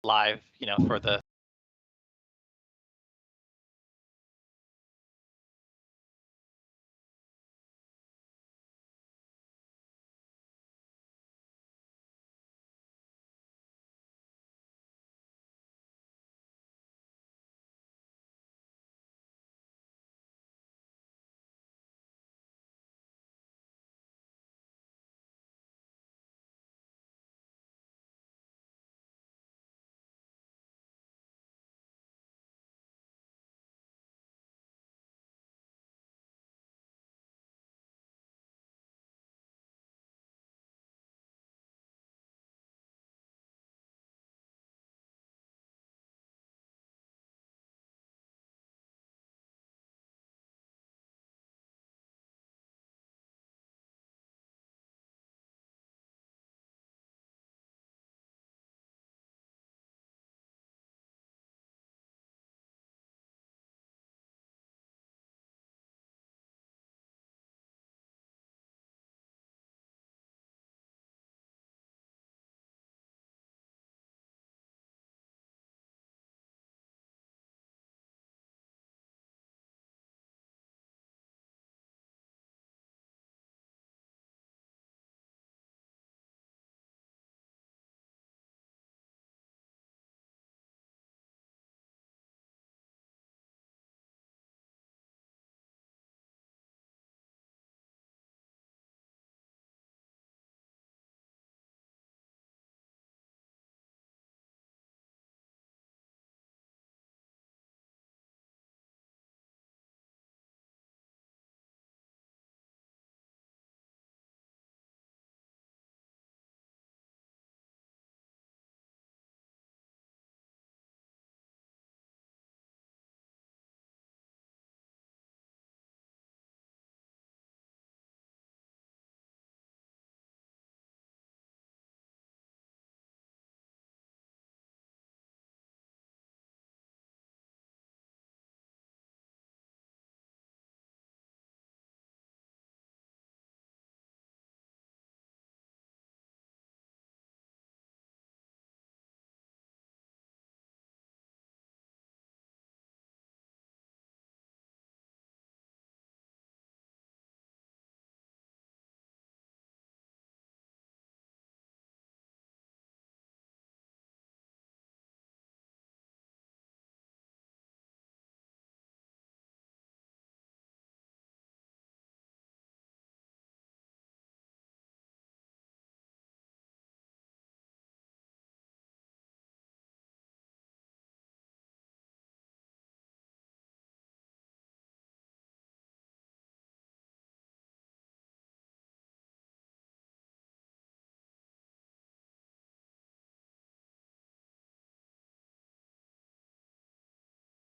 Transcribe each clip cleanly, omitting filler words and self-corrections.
live, for the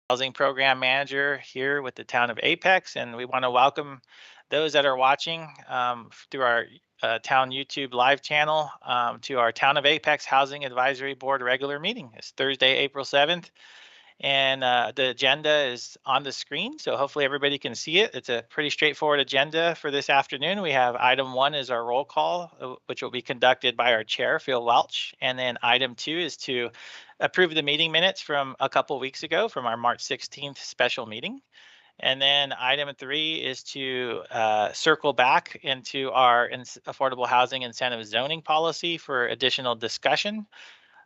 housing program manager here with the town of Apex, and we want to welcome those that are watching through our town YouTube live channel to our Town of Apex Housing Advisory Board regular meeting. It's Thursday, April 7th, and the agenda is on the screen, so hopefully everybody can see it. It's a pretty straightforward agenda for this afternoon. We have item 1 is our roll call, which will be conducted by our chair, Phil Welch, and then item 2 is to approve the meeting minutes from a couple weeks ago from our March 16th special meeting. And then item 3 is to circle back into our affordable housing incentive zoning policy for additional discussion.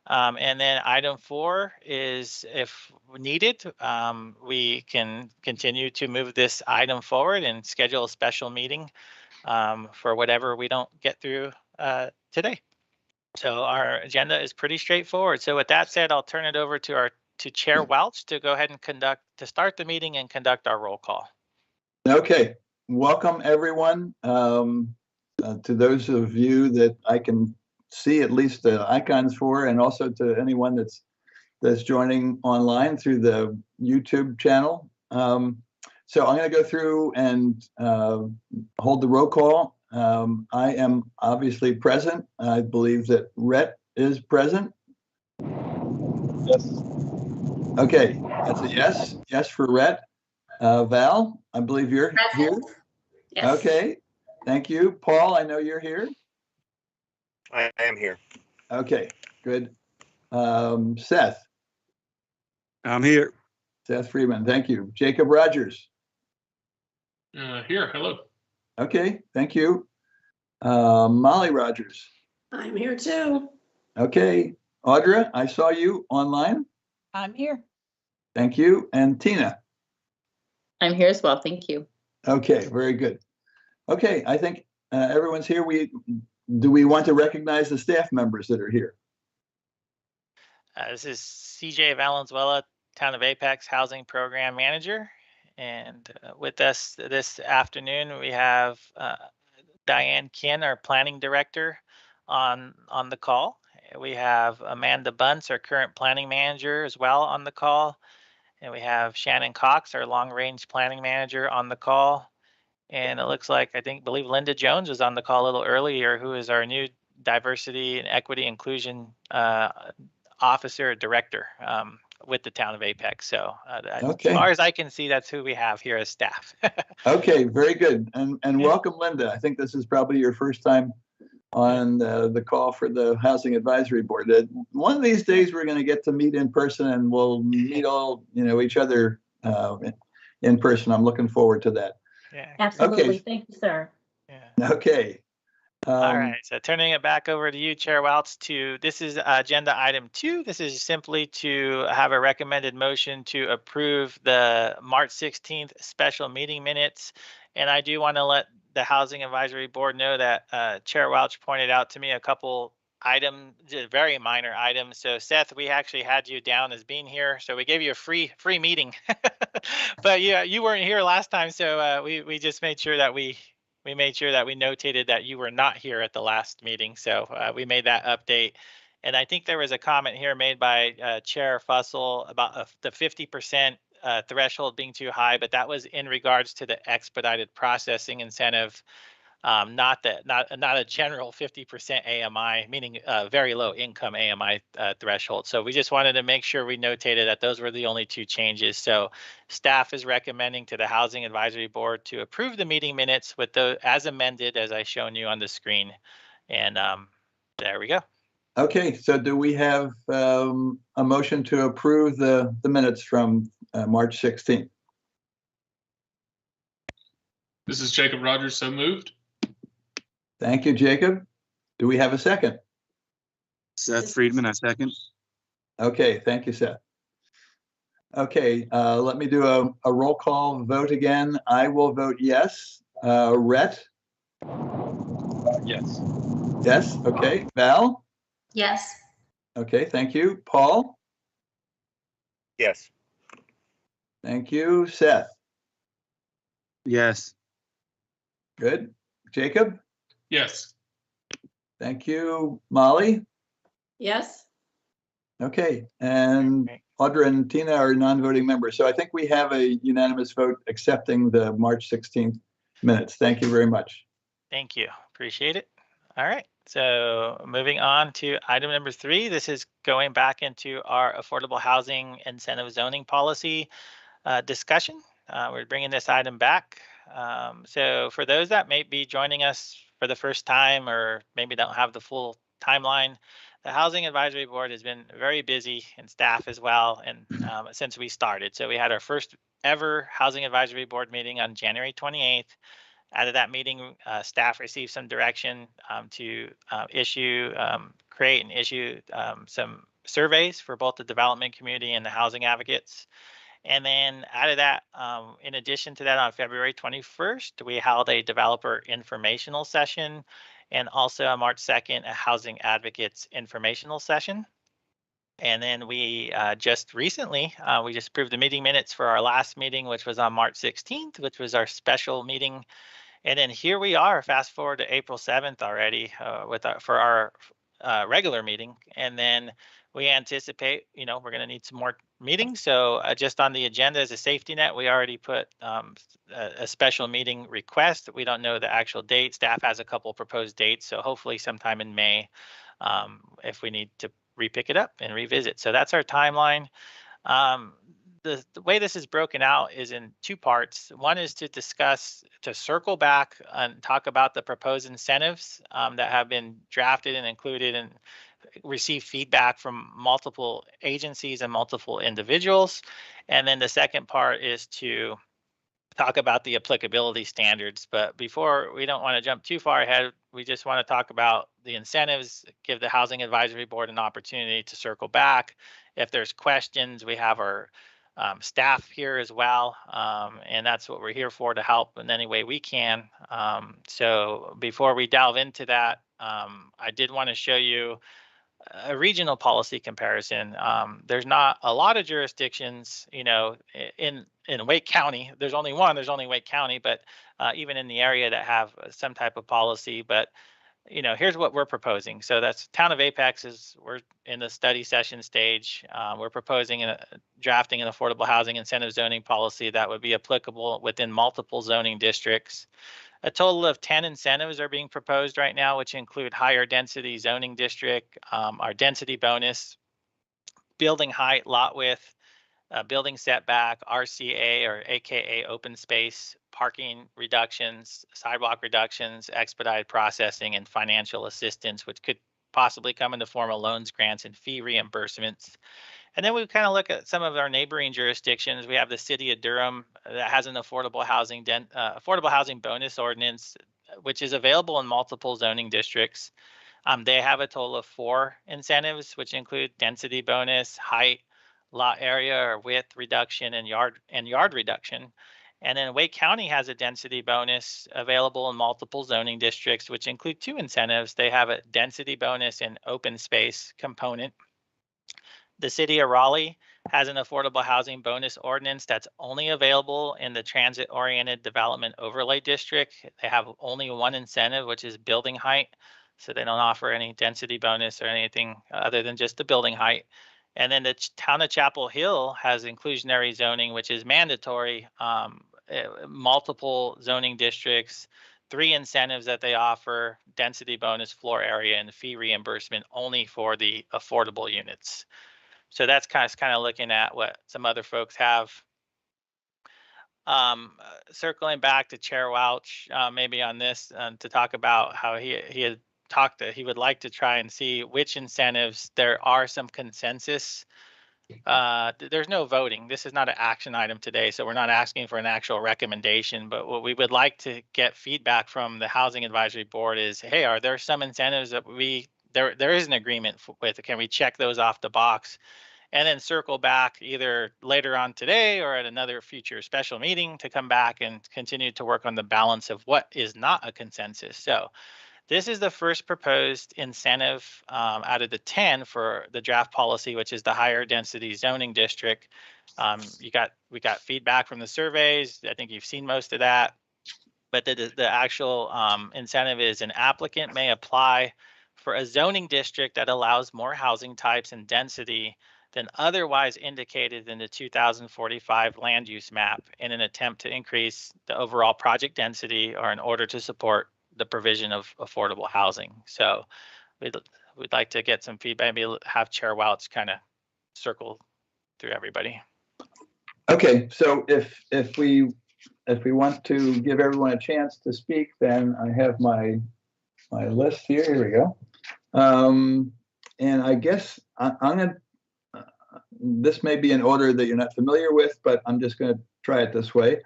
And then item 4 is, if needed, we can continue to move this item forward and schedule a special meeting for whatever we don't get through today. So our agenda is pretty straightforward. So with that said, I'll turn it over to Chair Welch to go ahead and start the meeting and conduct our roll call. Okay, welcome everyone. To those of you that I can see at least the icons for, and also to anyone that's joining online through the YouTube channel. So I'm going to go through and hold the roll call. I am obviously present. I believe that Rhett is present. Yes. Okay, that's a yes. Yes for Rhett. Val, I believe you're here. Yes. Okay, thank you. Paul, I know you're here. I am here. Okay, good. Seth. I'm here. Seth Freeman, thank you. Jacob Rogers. Here, hello. Okay, thank you. Molly Rogers. I'm here too. Okay, Audra, I saw you online. I'm here. Thank you. And Tina. I'm here as well. Thank you. Okay, very good. Okay, I think everyone's here. Do we want to recognize the staff members that are here? This is CJ Valenzuela, Town of Apex Housing Program Manager. And with us this afternoon, we have Diane Kinn, our Planning Director, on the call. We have Amanda Bunce, our current Planning Manager, as well on the call. And we have Shannon Cox, our Long Range Planning Manager, on the call. And it looks like, believe Linda Jones was on the call a little earlier, who is our new Diversity and Equity Inclusion Officer Director with the Town of Apex. So Okay. As far as I can see, that's who we have here as staff. Okay, very good. And welcome, Linda. I think this is probably your first time on the call for the Housing Advisory Board. One of these days we're going to get to meet in person, and we'll meet all each other in person. I'm looking forward to that. Yeah. Absolutely. Okay. Thank you, sir. Yeah. Okay. All right, so turning it back over to you, Chair Welts, this is agenda item 2. This is simply to have a recommended motion to approve the March 16th special meeting minutes. And I do want to let the Housing Advisory Board know that Chair Welch pointed out to me a couple items, very minor items. So Seth, we actually had you down as being here, so we gave you a free meeting. But yeah, you weren't here last time, so we just made sure that we made sure that we notated that you were not here at the last meeting. So we made that update. And I think there was a comment here made by Chair Fussell about the 50% threshold being too high, but that was in regards to the expedited processing incentive, not a general 50% AMI, meaning very low income AMI threshold. So we just wanted to make sure we notated that those were the only 2 changes. So staff is recommending to the Housing Advisory Board to approve the meeting minutes with the as amended, as I shown you on the screen. And there we go. Okay, so do we have a motion to approve the minutes from March 16th? This is Jacob Rogers, so moved. Thank you, Jacob. Do we have a second? Seth Friedman, I second. Okay, thank you, Seth. Okay, let me do a roll call vote again. I will vote yes. Rhett? Yes. Yes, okay. Val? Yes. Okay, thank you. Paul? Yes. Thank you. Seth? Yes. Good. Jacob? Yes. Thank you. Molly? Yes. Okay, and Great. Audra and Tina are non-voting members. So I think we have a unanimous vote accepting the March 16th minutes. Thank you very much. Thank you. Appreciate it. All right. So moving on to item number 3. This is going back into our affordable housing incentive zoning policy discussion. We're bringing this item back. So for those that may be joining us for the first time or maybe don't have the full timeline, the Housing Advisory Board has been very busy, and staff as well, and since we started. So we had our first ever Housing Advisory Board meeting on January 28th. Out of that meeting, staff received some direction to create and issue some surveys for both the development community and the housing advocates. And then out of that, in addition to that, on February 21st, we held a developer informational session, and also on March 2nd, a housing advocates informational session. And then we just recently, we just approved the meeting minutes for our last meeting, which was on March 16th, which was our special meeting. And then here we are, fast forward to April 7th already for our regular meeting. And then we anticipate, we're going to need some more meetings. So just on the agenda as a safety net, we already put a special meeting request. We don't know the actual date. Staff has a couple proposed dates. So hopefully sometime in May, if we need to repick it up and revisit. So that's our timeline. The way this is broken out is in 2 parts. One is to circle back and talk about the proposed incentives that have been drafted and included in receive feedback from multiple agencies and multiple individuals. And then the second part is to talk about the applicability standards. But before, we don't want to jump too far ahead. We just want to talk about the incentives, give the Housing Advisory Board an opportunity to circle back. If there's questions, we have our staff here as well. And that's what we're here for, to help in any way we can. So before we delve into that, I did want to show you a regional policy comparison. There's not a lot of jurisdictions, in Wake County. There's only one. There's only Wake County, but even in the area that have some type of policy. But here's what we're proposing. So that's Town of Apex we're in the study session stage. We're proposing drafting an affordable housing incentive zoning policy that would be applicable within multiple zoning districts. A total of 10 incentives are being proposed right now, which include higher density zoning district, our density bonus, building height, lot width, building setback, RCA or AKA open space, parking reductions, sidewalk reductions, expedited processing, and financial assistance, which could possibly come in the form of loans, grants, and fee reimbursements. And then we kind of look at some of our neighboring jurisdictions. We have the city of Durham that has an affordable housing bonus ordinance, which is available in multiple zoning districts. They have a total of 4 incentives, which include density bonus, height, lot area or width reduction, and yard reduction. And then Wake County has a density bonus available in multiple zoning districts, which include 2 incentives. They have a density bonus and open space component. The city of Raleigh has an affordable housing bonus ordinance that's only available in the transit-oriented development overlay district. They have only 1 incentive, which is building height. So they don't offer any density bonus or anything other than just the building height. And then the town of Chapel Hill has inclusionary zoning, which is mandatory, multiple zoning districts, 3 incentives that they offer: density bonus, floor area, and fee reimbursement only for the affordable units. So that's kind of looking at what some other folks have. Circling back to Chair Welch, maybe on this, to talk about how he had talked that he would like to try and see which incentives there are some consensus. There's no voting. This is not an action item today, so we're not asking for an actual recommendation. But what we would like to get feedback from the Housing Advisory Board is, hey, are there some incentives that there is an agreement with? Can we check those off the box? And then circle back either later on today or at another future special meeting to come back and continue to work on the balance of what is not a consensus. So this is the first proposed incentive out of the 10 for the draft policy, which is the higher density zoning district. We got feedback from the surveys. I think you've seen most of that. But the actual incentive is an applicant may apply for a zoning district that allows more housing types and density than otherwise indicated in the 2045 land use map in an attempt to increase the overall project density or in order to support the provision of affordable housing. So we'd like to get some feedback, maybe have Chair Welch kind of circle through everybody. Okay, so if we want to give everyone a chance to speak, then I have my list here. Here we go. And I guess I'm gonna. This may be an order that you're not familiar with, but I'm just going to try it this way.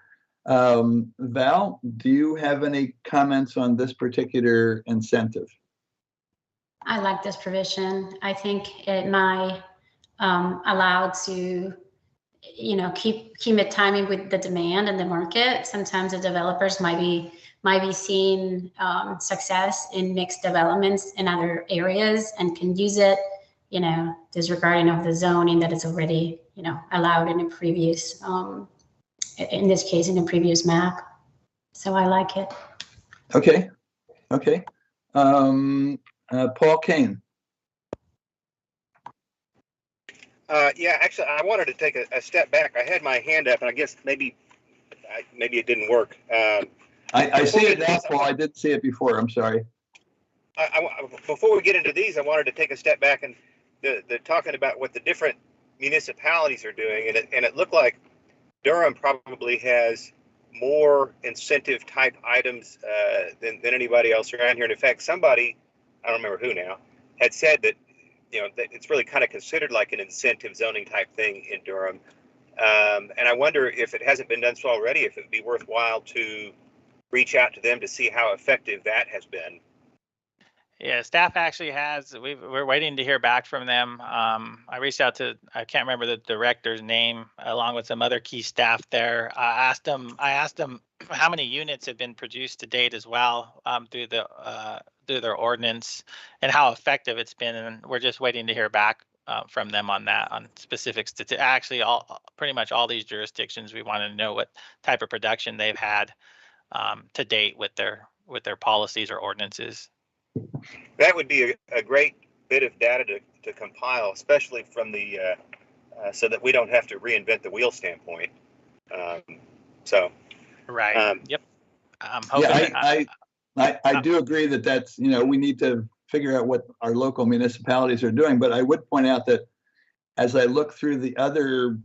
Val, do you have any comments on this particular incentive? I like this provision. I think it might allow to, keep it timing with the demand and the market. Sometimes the developers might be seeing success in mixed developments in other areas and can use it, disregarding of the zoning that is already, allowed in a previous, in this case, in a previous map. So I like it. Okay. Paul Kane. Yeah, actually, I wanted to take a step back. I had my hand up, and I guess maybe it didn't work. I see it now, Paul. I didn't see it before. I'm sorry. Before we get into these, I wanted to take a step back and the talking about what the different municipalities are doing, and it looked like Durham probably has more incentive type items than anybody else around here. And in fact, somebody, I don't remember who now, had said that it's really kind of considered like an incentive zoning type thing in Durham. And I wonder if it hasn't been done so already, if it would be worthwhile to reach out to them to see how effective that has been. Yeah, staff actually has. We're waiting to hear back from them. I reached out to, I can't remember the director's name, along with some other key staff there. I asked them how many units have been produced to date as well, through their ordinance, and how effective it's been. And we're just waiting to hear back from them on that, on specifics to actually pretty much all these jurisdictions. We want to know what type of production they've had to date with their policies or ordinances. That would be a great bit of data to compile, especially from the so that we don't have to reinvent the wheel standpoint. Right. Yep. I'm hoping. Yeah, I do agree that that's, we need to figure out what our local municipalities are doing. But I would point out that as I look through the other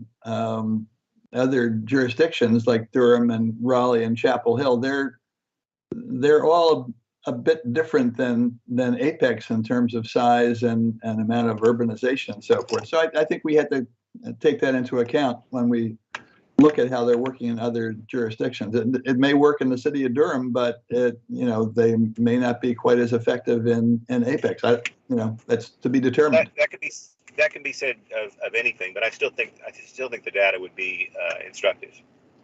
jurisdictions like Durham and Raleigh and Chapel Hill, they're all a bit different than Apex in terms of size and amount of urbanization and so forth. So I think we had to take that into account when we look at how they're working in other jurisdictions. It may work in the city of Durham, but they may not be quite as effective in Apex. That's to be determined. That can be said of anything, but I still think the data would be instructive.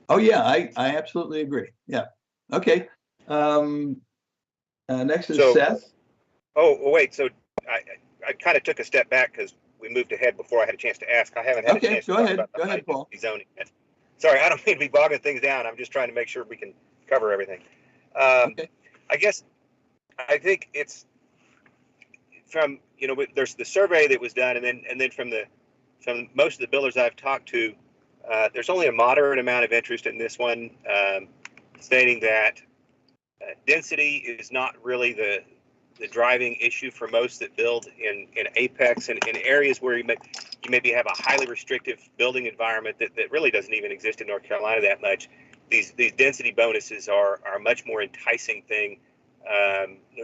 Oh yeah, I absolutely agree. Yeah. Okay. Next is Seth. Oh, wait. So I kind of took a step back because we moved ahead before I had a chance to ask. I haven't had a chance to talk about the high density zoning yet. Sorry, I don't mean to be bogging things down. I'm just trying to make sure we can cover everything. Okay. I think it's from, there's the survey that was done, and then from most of the builders I've talked to, there's only a moderate amount of interest in this one, stating that density is not really the driving issue for most that build in Apex and in areas where you maybe have a highly restrictive building environment that really doesn't even exist in North Carolina that much. These density bonuses are a much more enticing thing.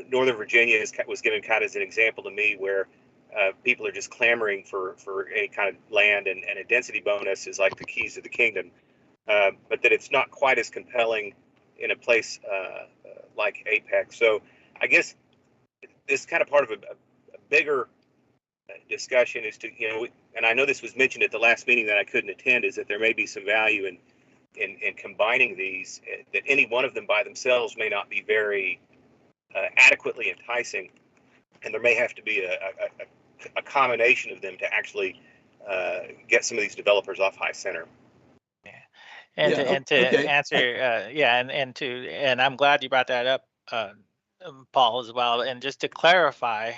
Northern Virginia was given kind of as an example to me, where people are just clamoring for any kind of land, and a density bonus is like the keys to the kingdom. But that it's not quite as compelling in a place like Apex. So I guess this is kind of part of a bigger discussion is to, and I know this was mentioned at the last meeting that I couldn't attend, is that there may be some value in combining these, that any one of them by themselves may not be very adequately enticing, and there may have to be a combination of them to actually get some of these developers off high center. And to okay. answer, and I'm glad you brought that up, Paul, as well. And just to clarify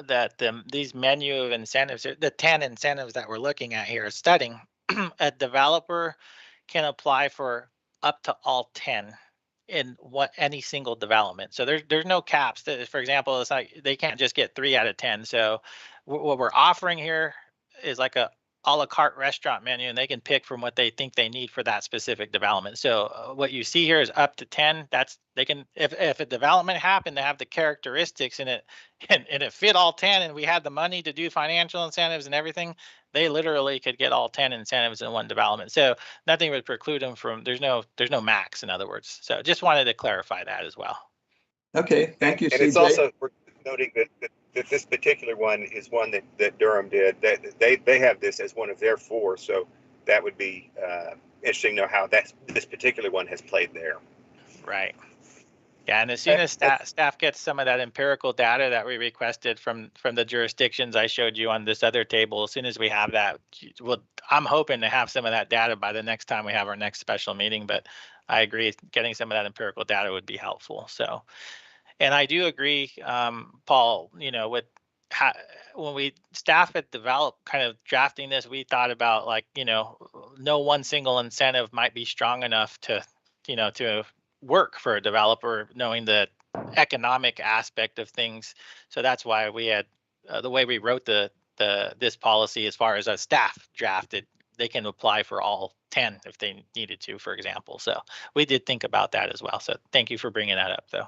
that these menu of incentives, the 10 incentives that we're looking at here, studying, a developer can apply for up to all 10 in any single development. So there's no caps. For example, it's like they can't just get 3 out of 10. So what we're offering here is like a la carte restaurant menu, and they can pick from what they think they need for that specific development. So what you see here is up to 10. They can, if a development happened to have the characteristics in it and it fit all 10, and we had the money to do financial incentives and everything, they literally could get all 10 incentives in one development. So nothing would preclude them from, there's no max, in other words. So just wanted to clarify that as well. Okay, thank you, And CJ. it's also worth noting that this particular one is one that Durham did. That they have this as one of their 4, so that would be interesting to know how this particular one has played there. Right. Yeah, and as soon as staff gets some of that empirical data that we requested from the jurisdictions I showed you on this other table, as soon as we have that, I'm hoping to have some of that data by the next time we have our next special meeting. But I agree, getting some of that empirical data would be helpful. So, and I do agree, Paul, with when staff had developed kind of drafting this, we thought about like, no one single incentive might be strong enough to work for a developer, knowing the economic aspect of things. So that's why we had the way we wrote this policy, as far as a staff drafted, they can apply for all 10 if they needed to, for example. So we did think about that as well. So thank you for bringing that up, though.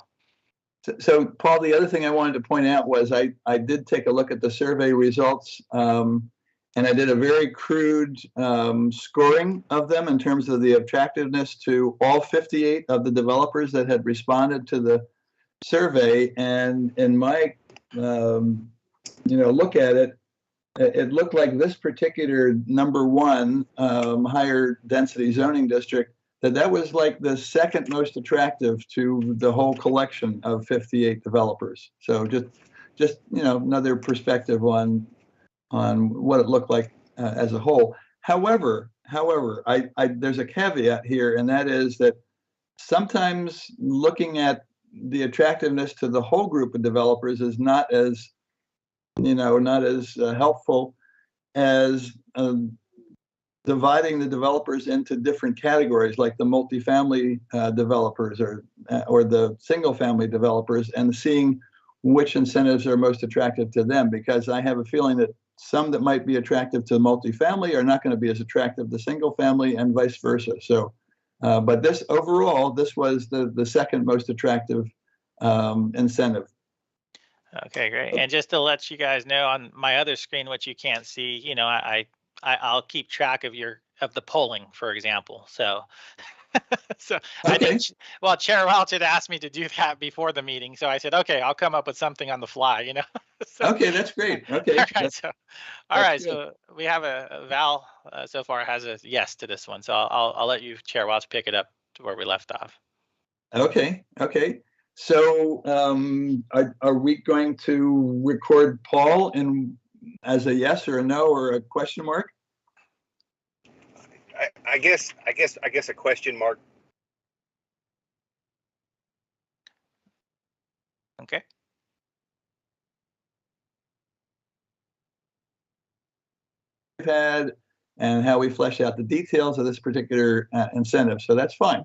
So, Paul, the other thing I wanted to point out was I did take a look at the survey results, and I did a very crude scoring of them in terms of the attractiveness to all 58 of the developers that had responded to the survey. And in my, look at it, it looked like this particular number one higher density zoning district, that was like the second most attractive to the whole collection of 58 developers. So just another perspective on what it looked like as a whole. However, there's a caveat here, and that is that sometimes looking at the attractiveness to the whole group of developers is not as helpful as dividing the developers into different categories, like the multifamily developers or the single family developers, and seeing which incentives are most attractive to them. Because I have a feeling that some that might be attractive to multifamily are not going to be as attractive to single family, and vice versa. So, but this overall, this was the second most attractive incentive. Okay, great. And just to let you guys know, on my other screen, which you can't see, I'll keep track of the polling, for example. So, so I Okay. didn't. Well, Chair Welch had asked me to do that before the meeting, so I said, okay, I'll come up with something on the fly. So, Okay, that's great. Okay. all right. So, that's good. So we have a Val so far has a yes to this one. So I'll let you, Chair Welch, pick it up to where we left off. Okay. So are we going to record Paul as a yes or a no or a question mark? I guess a question mark. Okay. We've had and how we flesh out the details of this particular incentive. So that's fine.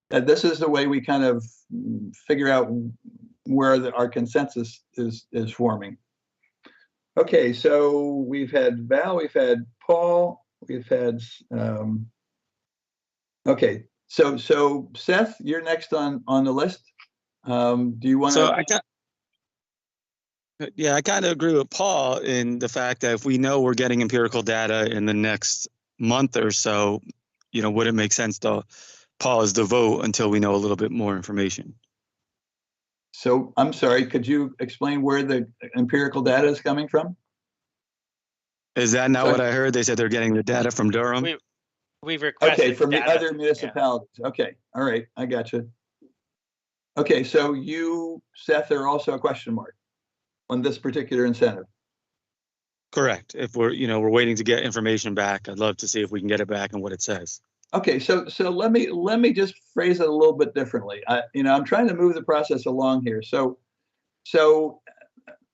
That this is the way we kind of figure out where our consensus is forming. Okay, so we've had Val, we've had Paul, we've had okay. So Seth, you're next on the list. Do you want to? I kind of agree with Paul in the fact that if we know we're getting empirical data in the next month or so, would it make sense to pause the vote until we know a little bit more information? So I'm sorry, could you explain where the empirical data is coming from? Is that not what I heard? They said they're getting the data from Durham? We've requested okay, from data. The other municipalities. Yeah. Okay, all right, I got you. Okay, so you, Seth, are also a question mark on this particular incentive. Correct. If we're waiting to get information back, I'd love to see if we can get it back and what it says. Okay, so let me just phrase it a little bit differently. I'm trying to move the process along here. So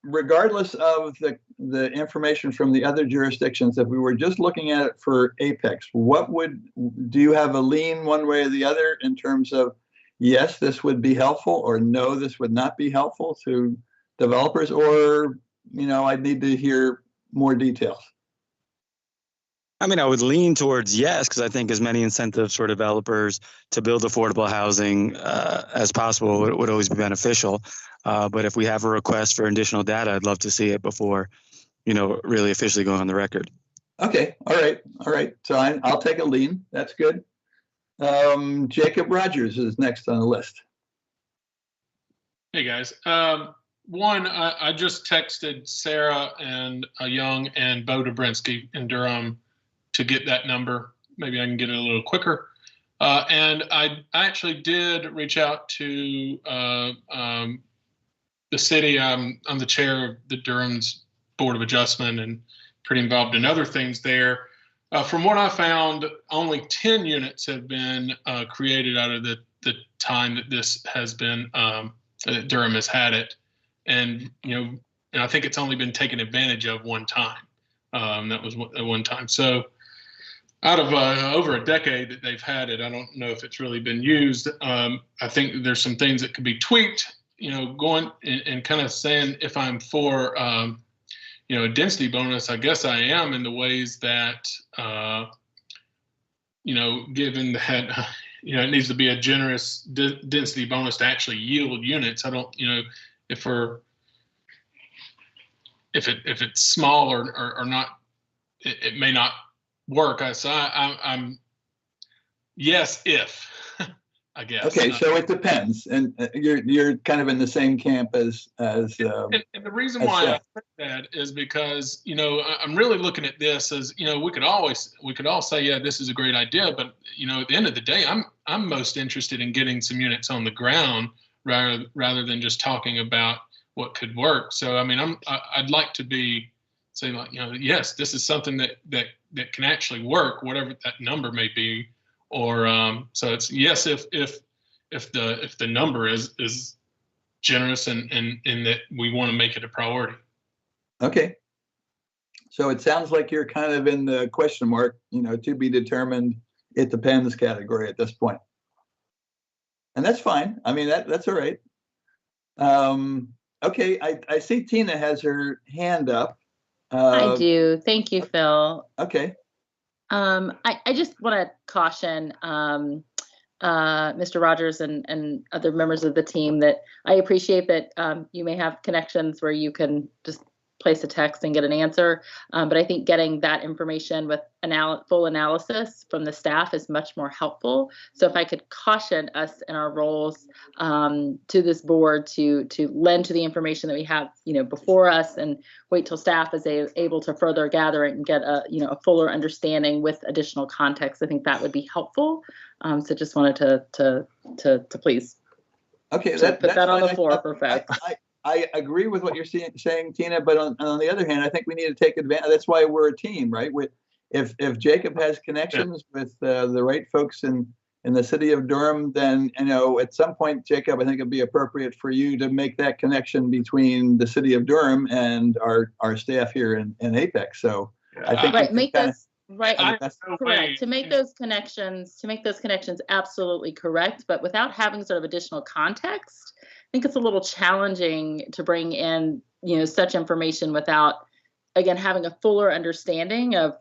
regardless of the information from the other jurisdictions, if we were just looking at it for Apex, do you have a lean one way or the other in terms of yes, this would be helpful, or no, this would not be helpful to developers, or I'd need to hear more details? I mean, I would lean towards yes, because I think as many incentives for developers to build affordable housing as possible would always be beneficial. But if we have a request for additional data, I'd love to see it before, really officially going on the record. Okay. All right. So I'll take a lean. That's good. Jacob Rogers is next on the list. Hey, guys. One, I just texted Sarah and Young and Bo Dobrinsky in Durham to get that number. Maybe I can get it a little quicker. And I actually did reach out to the city. I'm the chair of the Durham's Board of Adjustment and pretty involved in other things there. From what I found, only 10 units have been created out of the time that this has been, that Durham has had it. And, and I think it's only been taken advantage of one time. That was one time. So out of over a decade that they've had it, I don't know if it's really been used. I think there's some things that could be tweaked, going and kind of saying if I'm for, a density bonus, I guess I am in the ways that, given that it needs to be a generous density bonus to actually yield units. I don't, if it's small or not, it may not work. So I'm yes, if I guess. Okay, so it depends, and you're kind of in the same camp as and the reason why I say that is because I'm really looking at this as we could all say, yeah, this is a great idea, but at the end of the day, I'm most interested in getting some units on the ground rather than just talking about what could work. So I mean, I'd like to be saying, like, yes, this is something that can actually work, whatever that number may be. Or so it's yes if the number is generous and that we want to make it a priority. Okay. So it sounds like you're kind of in the question mark, to be determined, it depends category at this point. And that's fine. I mean, that's all right. Okay, I see Tina has her hand up. I do. Thank you, Phil. Okay. I just want to caution Mr. Rogers and other members of the team that I appreciate that you may have connections where you can just place a text and get an answer. But I think getting that information with full analysis from the staff is much more helpful. So if I could caution us in our roles to this board to lend to the information that we have, before us, and wait till staff is able to further gather it and get a fuller understanding with additional context. I think that would be helpful. So just wanted to please put that on the floor for folks. I agree with what you're saying, Tina, but on the other hand, I think we need to take advantage. That's why we're a team, right? If Jacob has connections with the right folks in the city of Durham, then, at some point, Jacob, I think it'd be appropriate for you to make that connection between the city of Durham and our staff here in Apex. So I think correct. To make those connections absolutely correct, but without having sort of additional context, I think it's a little challenging to bring in, such information without, again, having a fuller understanding of,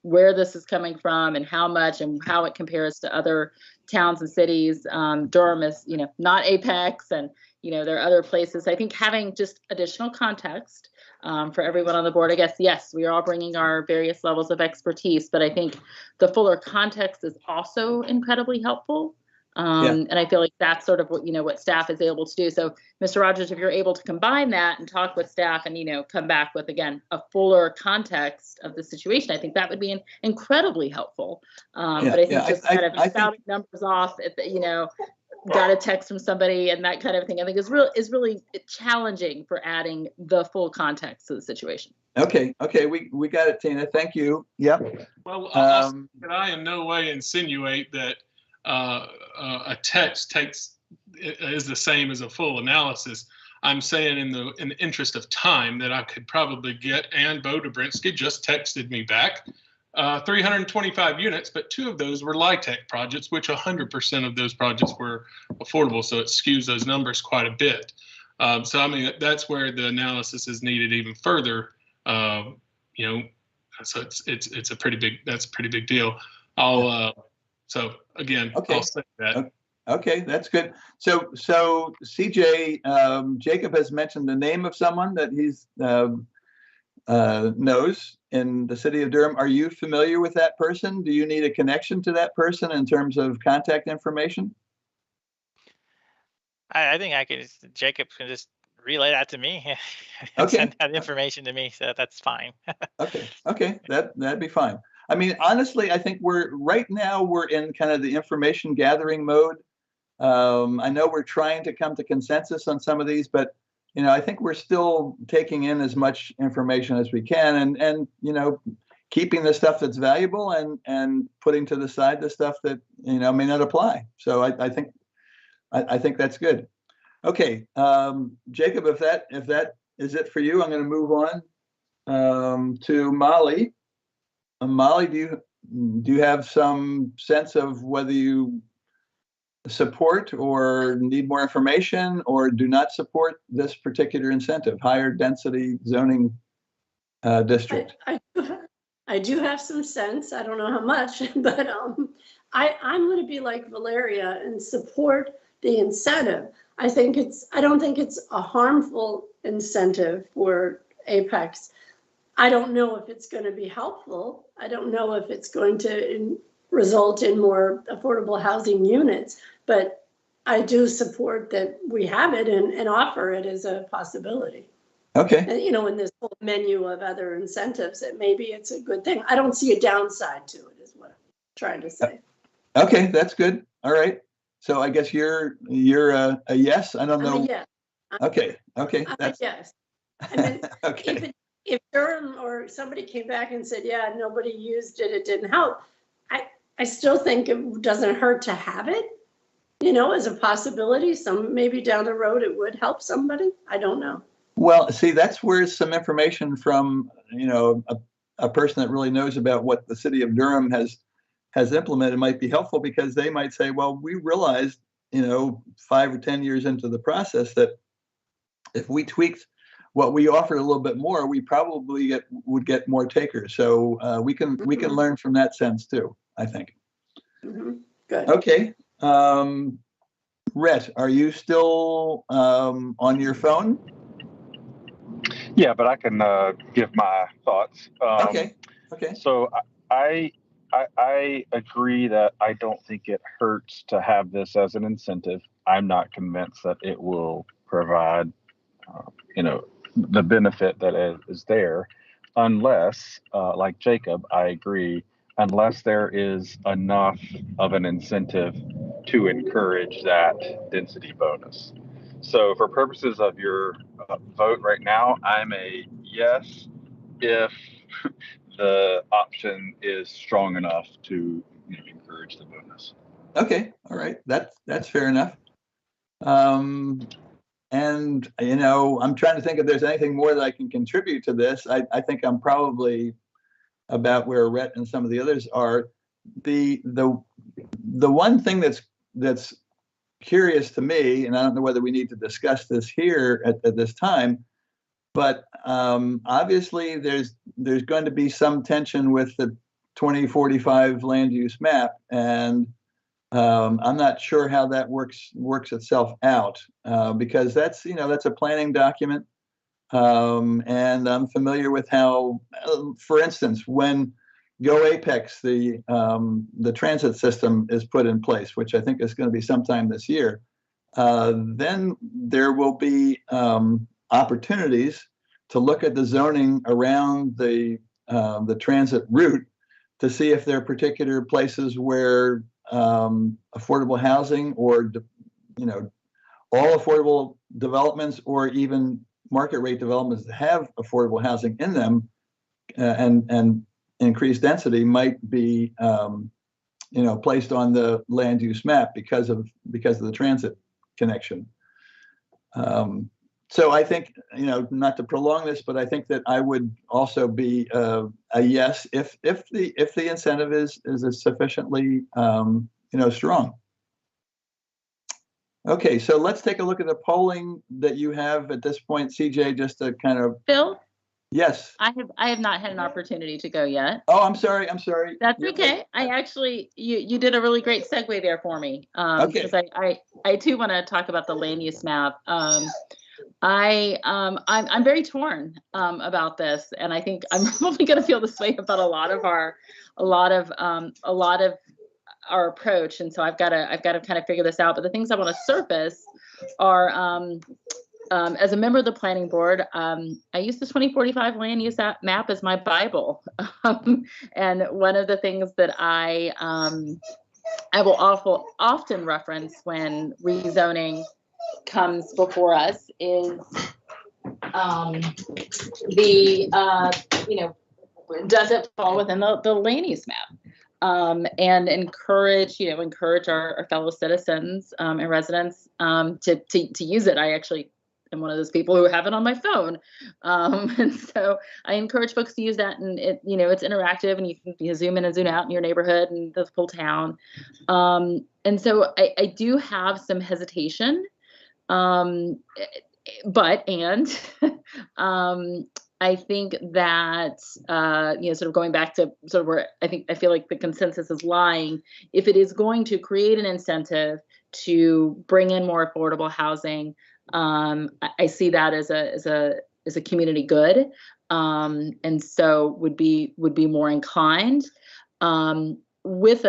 where this is coming from and how much and how it compares to other towns and cities. Durham is, not Apex, and, there are other places. I think having just additional context for everyone on the board, I guess, yes, we are all bringing our various levels of expertise, but I think the fuller context is also incredibly helpful. And I feel like that's sort of what, what staff is able to do. So, Mr. Rogers, if you're able to combine that and talk with staff and, come back with, again, a fuller context of the situation, I think that would be incredibly helpful. But I think just kind of spouting numbers off, got a text from somebody and that kind of thing, I think is really challenging for adding the full context to the situation. Okay, we got it, Tina. Thank you. Yep. Well, I in no way insinuate that a text is the same as a full analysis. I'm saying in the interest of time that I could probably get, and Bo Dobrinsky just texted me back 325 units, but 2 of those were LIHTC projects, which 100% of those projects were affordable. So it skews those numbers quite a bit. So I mean, that's where the analysis is needed even further. So it's a pretty big deal. So again, I'll say that. Okay, that's good. So CJ, Jacob has mentioned the name of someone that he's knows in the city of Durham. Are you familiar with that person? Do you need a connection to that person in terms of contact information? I think Jacob can just relay that to me. Okay. Send that information to me, so that's fine. Okay, that'd be fine. I mean, honestly, I think we're in kind of the information gathering mode. I know we're trying to come to consensus on some of these, but I think we're still taking in as much information as we can, and keeping the stuff that's valuable and putting to the side the stuff that may not apply. So I think that's good. Okay, Jacob, if that is it for you, I'm going to move on to Molly. Molly, do you have some sense of whether you support or need more information or do not support this particular incentive, higher density zoning district? I do have some sense. I don't know how much, but I'm going to be like Valeria and support the incentive. I don't think it's a harmful incentive for Apex. I don't know if it's going to be helpful. I don't know if it's going to result in more affordable housing units, but I do support that we have it and offer it as a possibility. Okay. And, in this whole menu of other incentives, that maybe it's a good thing. I don't see a downside to it, is what I'm trying to say. Okay, that's good. All right. So I guess you're a yes. I don't know. I'm a yes. Okay. That's a yes. I mean, okay. if Durham or somebody came back and said, yeah, nobody used it, it didn't help, I still think it doesn't hurt to have it, as a possibility. Maybe down the road it would help somebody. I don't know. Well, see, that's where some information from, a person that really knows about what the city of Durham has implemented might be helpful, because they might say, well, we realized, 5 or 10 years into the process that if we tweaked what we offered a little bit more, we probably would get more takers. So we can learn from that sense too, I think. Mm-hmm. Good. Okay. Rhett, are you still on your phone? Yeah, but I can give my thoughts. Okay. So I agree that I don't think it hurts to have this as an incentive. I'm not convinced that it will provide, the benefit that is there, unless, like Jacob, I agree, unless there is enough of an incentive to encourage that density bonus. So for purposes of your vote right now, I'm a yes if the option is strong enough to encourage the bonus. Okay. All right. That's fair enough. And, I'm trying to think if there's anything more that I can contribute to this. I think I'm probably about where Rhett and some of the others are. The one thing that's curious to me, and I don't know whether we need to discuss this here at this time, but obviously there's going to be some tension with the 2045 land use map, and I'm not sure how that works itself out, because that's a planning document, and I'm familiar with how, for instance, when Go Apex, the transit system is put in place, which I think is going to be sometime this year, then there will be opportunities to look at the zoning around the transit route to see if there are particular places where affordable housing, or all affordable developments, or even market rate developments that have affordable housing in them, and increased density might be placed on the land use map because of the transit connection. So I think, not to prolong this, but I think that I would also be a yes if the incentive is sufficiently strong. Okay, so let's take a look at the polling that you have at this point, CJ, just to kind of. Phil? Yes. I have not had an opportunity to go yet. Oh, I'm sorry. That's okay. I actually, you did a really great segue there for me. Okay. Because I too want to talk about the land use map. I'm very torn about this, and I think I'm probably going to feel this way about a lot of our approach. And so I've got to kind of figure this out. But the things I want to surface are, as a member of the planning board, I use the 2045 land use map as my Bible. And one of the things that I will often reference when rezoning comes before us is does it fall within the land use map? And encourage our fellow citizens and residents to use it. I actually am one of those people who have it on my phone, and so I encourage folks to use that. And it's interactive, and you can zoom in and zoom out in your neighborhood and the whole town. And so I do have some hesitation, but I think that, sort of going back to sort of where I feel like the consensus is lying, if it is going to create an incentive to bring in more affordable housing, I see that as a community good, and so would be more inclined. With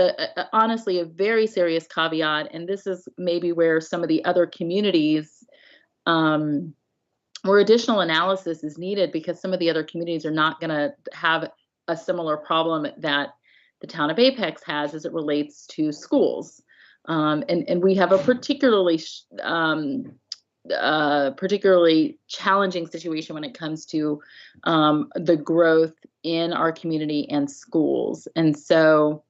honestly a very serious caveat, and this is maybe where some of the other communities, where additional analysis is needed, because some of the other communities are not going to have a similar problem that the town of Apex has as it relates to schools. And we have a particularly challenging situation when it comes to the growth in our community and schools. And so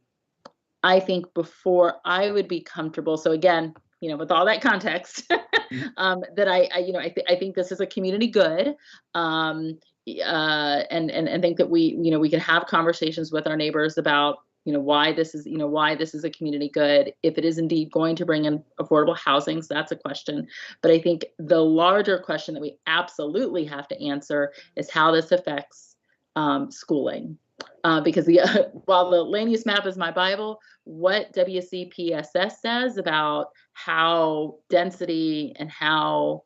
I think before I would be comfortable, so again, with all that context, that I think this is a community good, and think that we can have conversations with our neighbors about why this is a community good, if it is indeed going to bring in affordable housing. So that's a question. But I think the larger question that we absolutely have to answer is how this affects schooling. Because while the land use map is my Bible, what WCPSS says about how density and how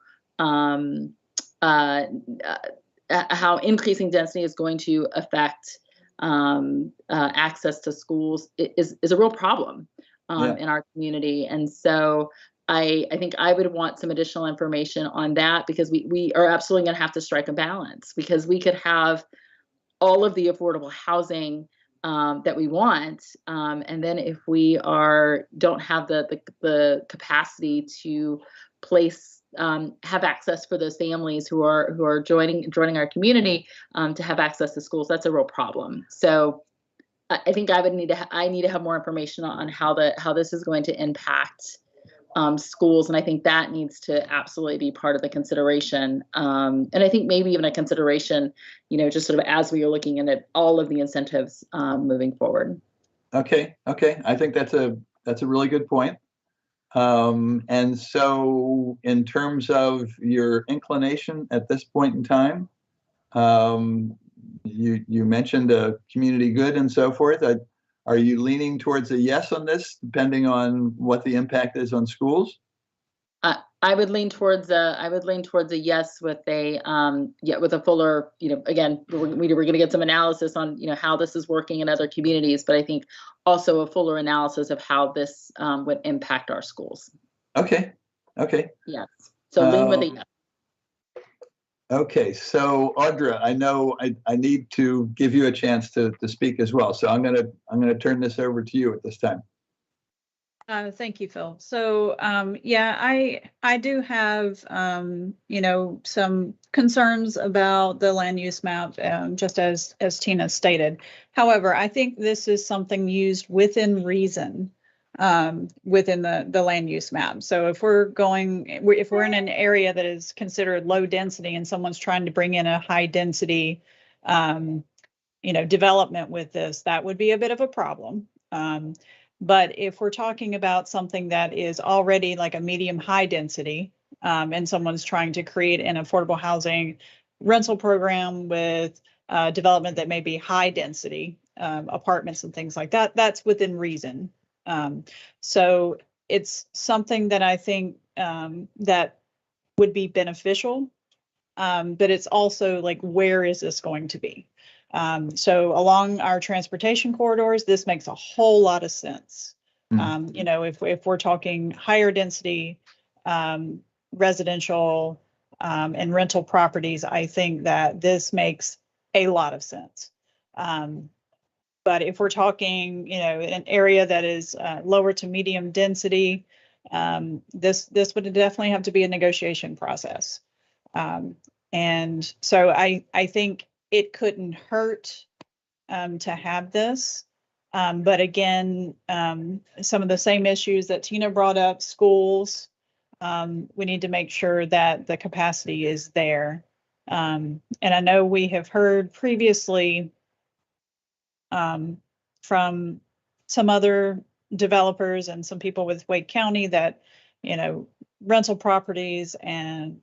increasing density is going to affect access to schools is a real problem in our community. And so I think I would want some additional information on that, because we are absolutely going to have to strike a balance, because we could have all of the affordable housing that we want, and then if we don't have the capacity to place have access for those families who are joining our community to have access to schools, that's a real problem. So I think I need to have more information on how this is going to impact schools, and I think that needs to absolutely be part of the consideration. And I think maybe even a consideration, just sort of as we are looking at all of the incentives moving forward. Okay. I think that's a really good point. And so in terms of your inclination at this point in time, you mentioned a community good and so forth. Are you leaning towards a yes on this, depending on what the impact is on schools? I would lean towards a yes with a fuller, again, we're going to get some analysis on, how this is working in other communities, but I think also a fuller analysis of how this would impact our schools. Okay. Yes. So lean with a yes. Okay, so Audra, I know I need to give you a chance to speak as well. So I'm gonna turn this over to you at this time. Thank you, Phil. So I do have some concerns about the land use map, just as Tina stated. However, I think this is something used within reason within the land use map. So if we're in an area that is considered low density and someone's trying to bring in a high density development with this, that would be a bit of a problem. But if we're talking about something that is already like a medium high density, and someone's trying to create an affordable housing rental program with development that may be high density apartments and things like that, that's within reason. So it's something that I think that would be beneficial, but it's also like, where is this going to be? So along our transportation corridors, this makes a whole lot of sense. If we're talking higher density residential and rental properties, I think that this makes a lot of sense. But if we're talking, an area that is lower to medium density, this would definitely have to be a negotiation process. And so I think it couldn't hurt to have this. But again, some of the same issues that Tina brought up, schools, we need to make sure that the capacity is there. And I know we have heard previously from some other developers and some people with Wake County that, rental properties and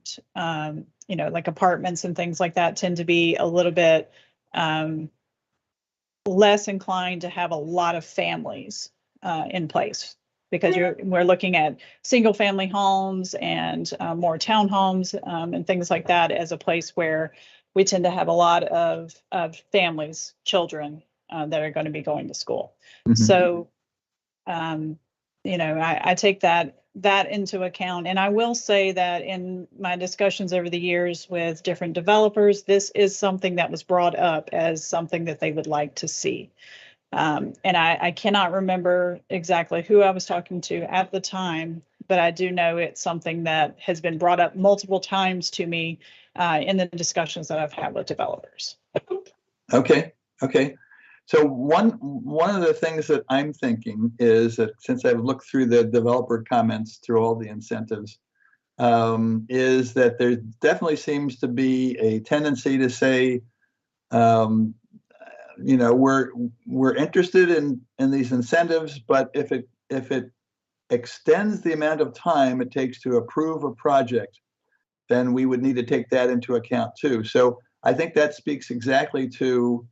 like apartments and things like that tend to be a little bit less inclined to have a lot of families in place, because we're looking at single family homes and more townhomes and things like that, as a place where we tend to have a lot of families, children that are going to be going to school. Mhm. So, I take that into account. And I will say that in my discussions over the years with different developers, this is something that was brought up as something that they would like to see. And I cannot remember exactly who I was talking to at the time, but I do know it's something that has been brought up multiple times to me in the discussions that I've had with developers. Okay. So one of the things that I'm thinking is that, since I've looked through the developer comments through all the incentives, is that there definitely seems to be a tendency to say, we're interested in these incentives, but if it extends the amount of time it takes to approve a project, then we would need to take that into account too. So I think that speaks exactly to,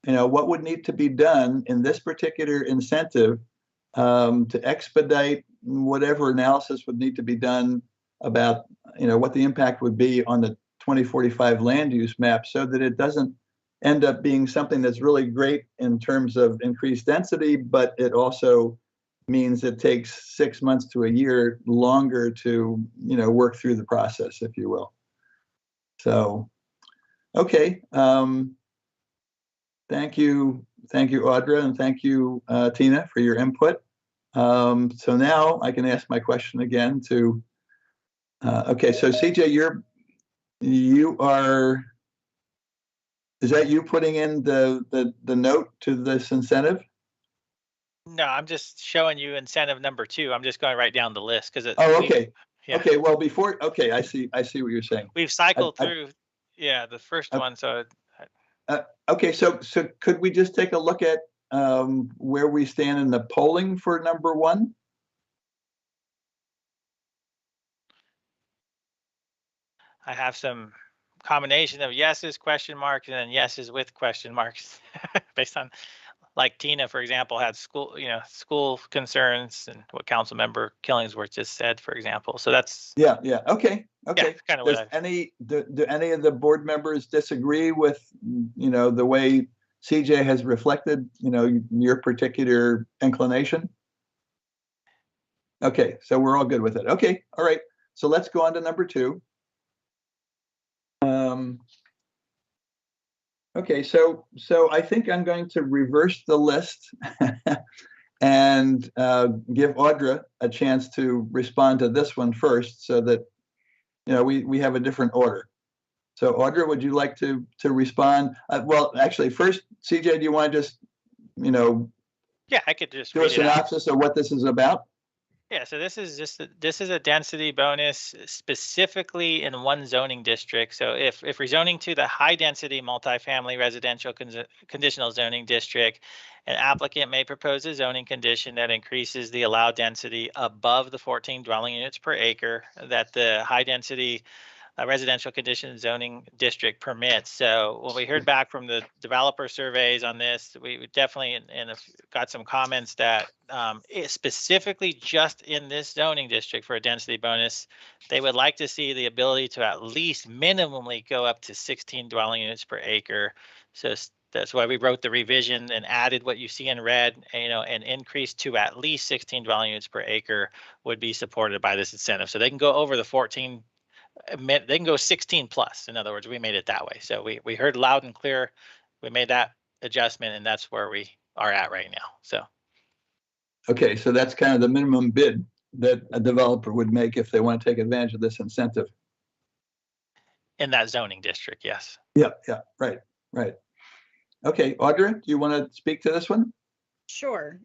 what would need to be done in this particular incentive to expedite whatever analysis would need to be done about, what the impact would be on the 2045 land use map, so that it doesn't end up being something that's really great in terms of increased density, but it also means it takes 6 months to a year longer to, work through the process, if you will. So, okay. Thank you, Audra, and thank you, Tina, for your input. So now I can ask my question again to, okay, so CJ, is that you putting in the note to this incentive? No, I'm just showing you incentive number 2. I'm just going right down the list because it's. Oh, okay. Yeah. Okay. Well, okay, I see what you're saying. We've cycled through, the first one. So. Okay. So could we just take a look at where we stand in the polling for number 1? I have some combination of yeses, question marks, and then yeses with question marks based on, like Tina, for example, had school concerns and what council member Killingsworth just said, for example. So that's. Yeah. Okay. Yeah, kind of what do any of the board members disagree with, the way CJ has reflected, your particular inclination? Okay. So we're all good with it. Okay. All right. So let's go on to number 2. Okay, so I think I'm going to reverse the list and give Audra a chance to respond to this one first, so that we have a different order. So Audra, would you like to respond? Well, actually, first, CJ, do you want to just Yeah, I could just do a synopsis of what this is about? Yeah, so this is a density bonus specifically in one zoning district. So if rezoning to the high density multifamily residential conditional zoning district, an applicant may propose a zoning condition that increases the allowed density above the 14 dwelling units per acre that the high density residential condition zoning district permits. So when we heard back from the developer surveys on this, we definitely got some comments that specifically just in this zoning district for a density bonus, they would like to see the ability to at least minimally go up to 16 dwelling units per acre. So that's why we wrote the revision and added what you see in red, an increase to at least 16 dwelling units per acre would be supported by this incentive. So they can go over the 14. They can go 16 plus. In other words, we made it that way. So we heard loud and clear. We made that adjustment, and that's where we are at right now. So. Okay, so that's kind of the minimum bid that a developer would make if they want to take advantage of this incentive. In that zoning district, yes. Yeah, right. Okay, Audra, do you want to speak to this one? Sure.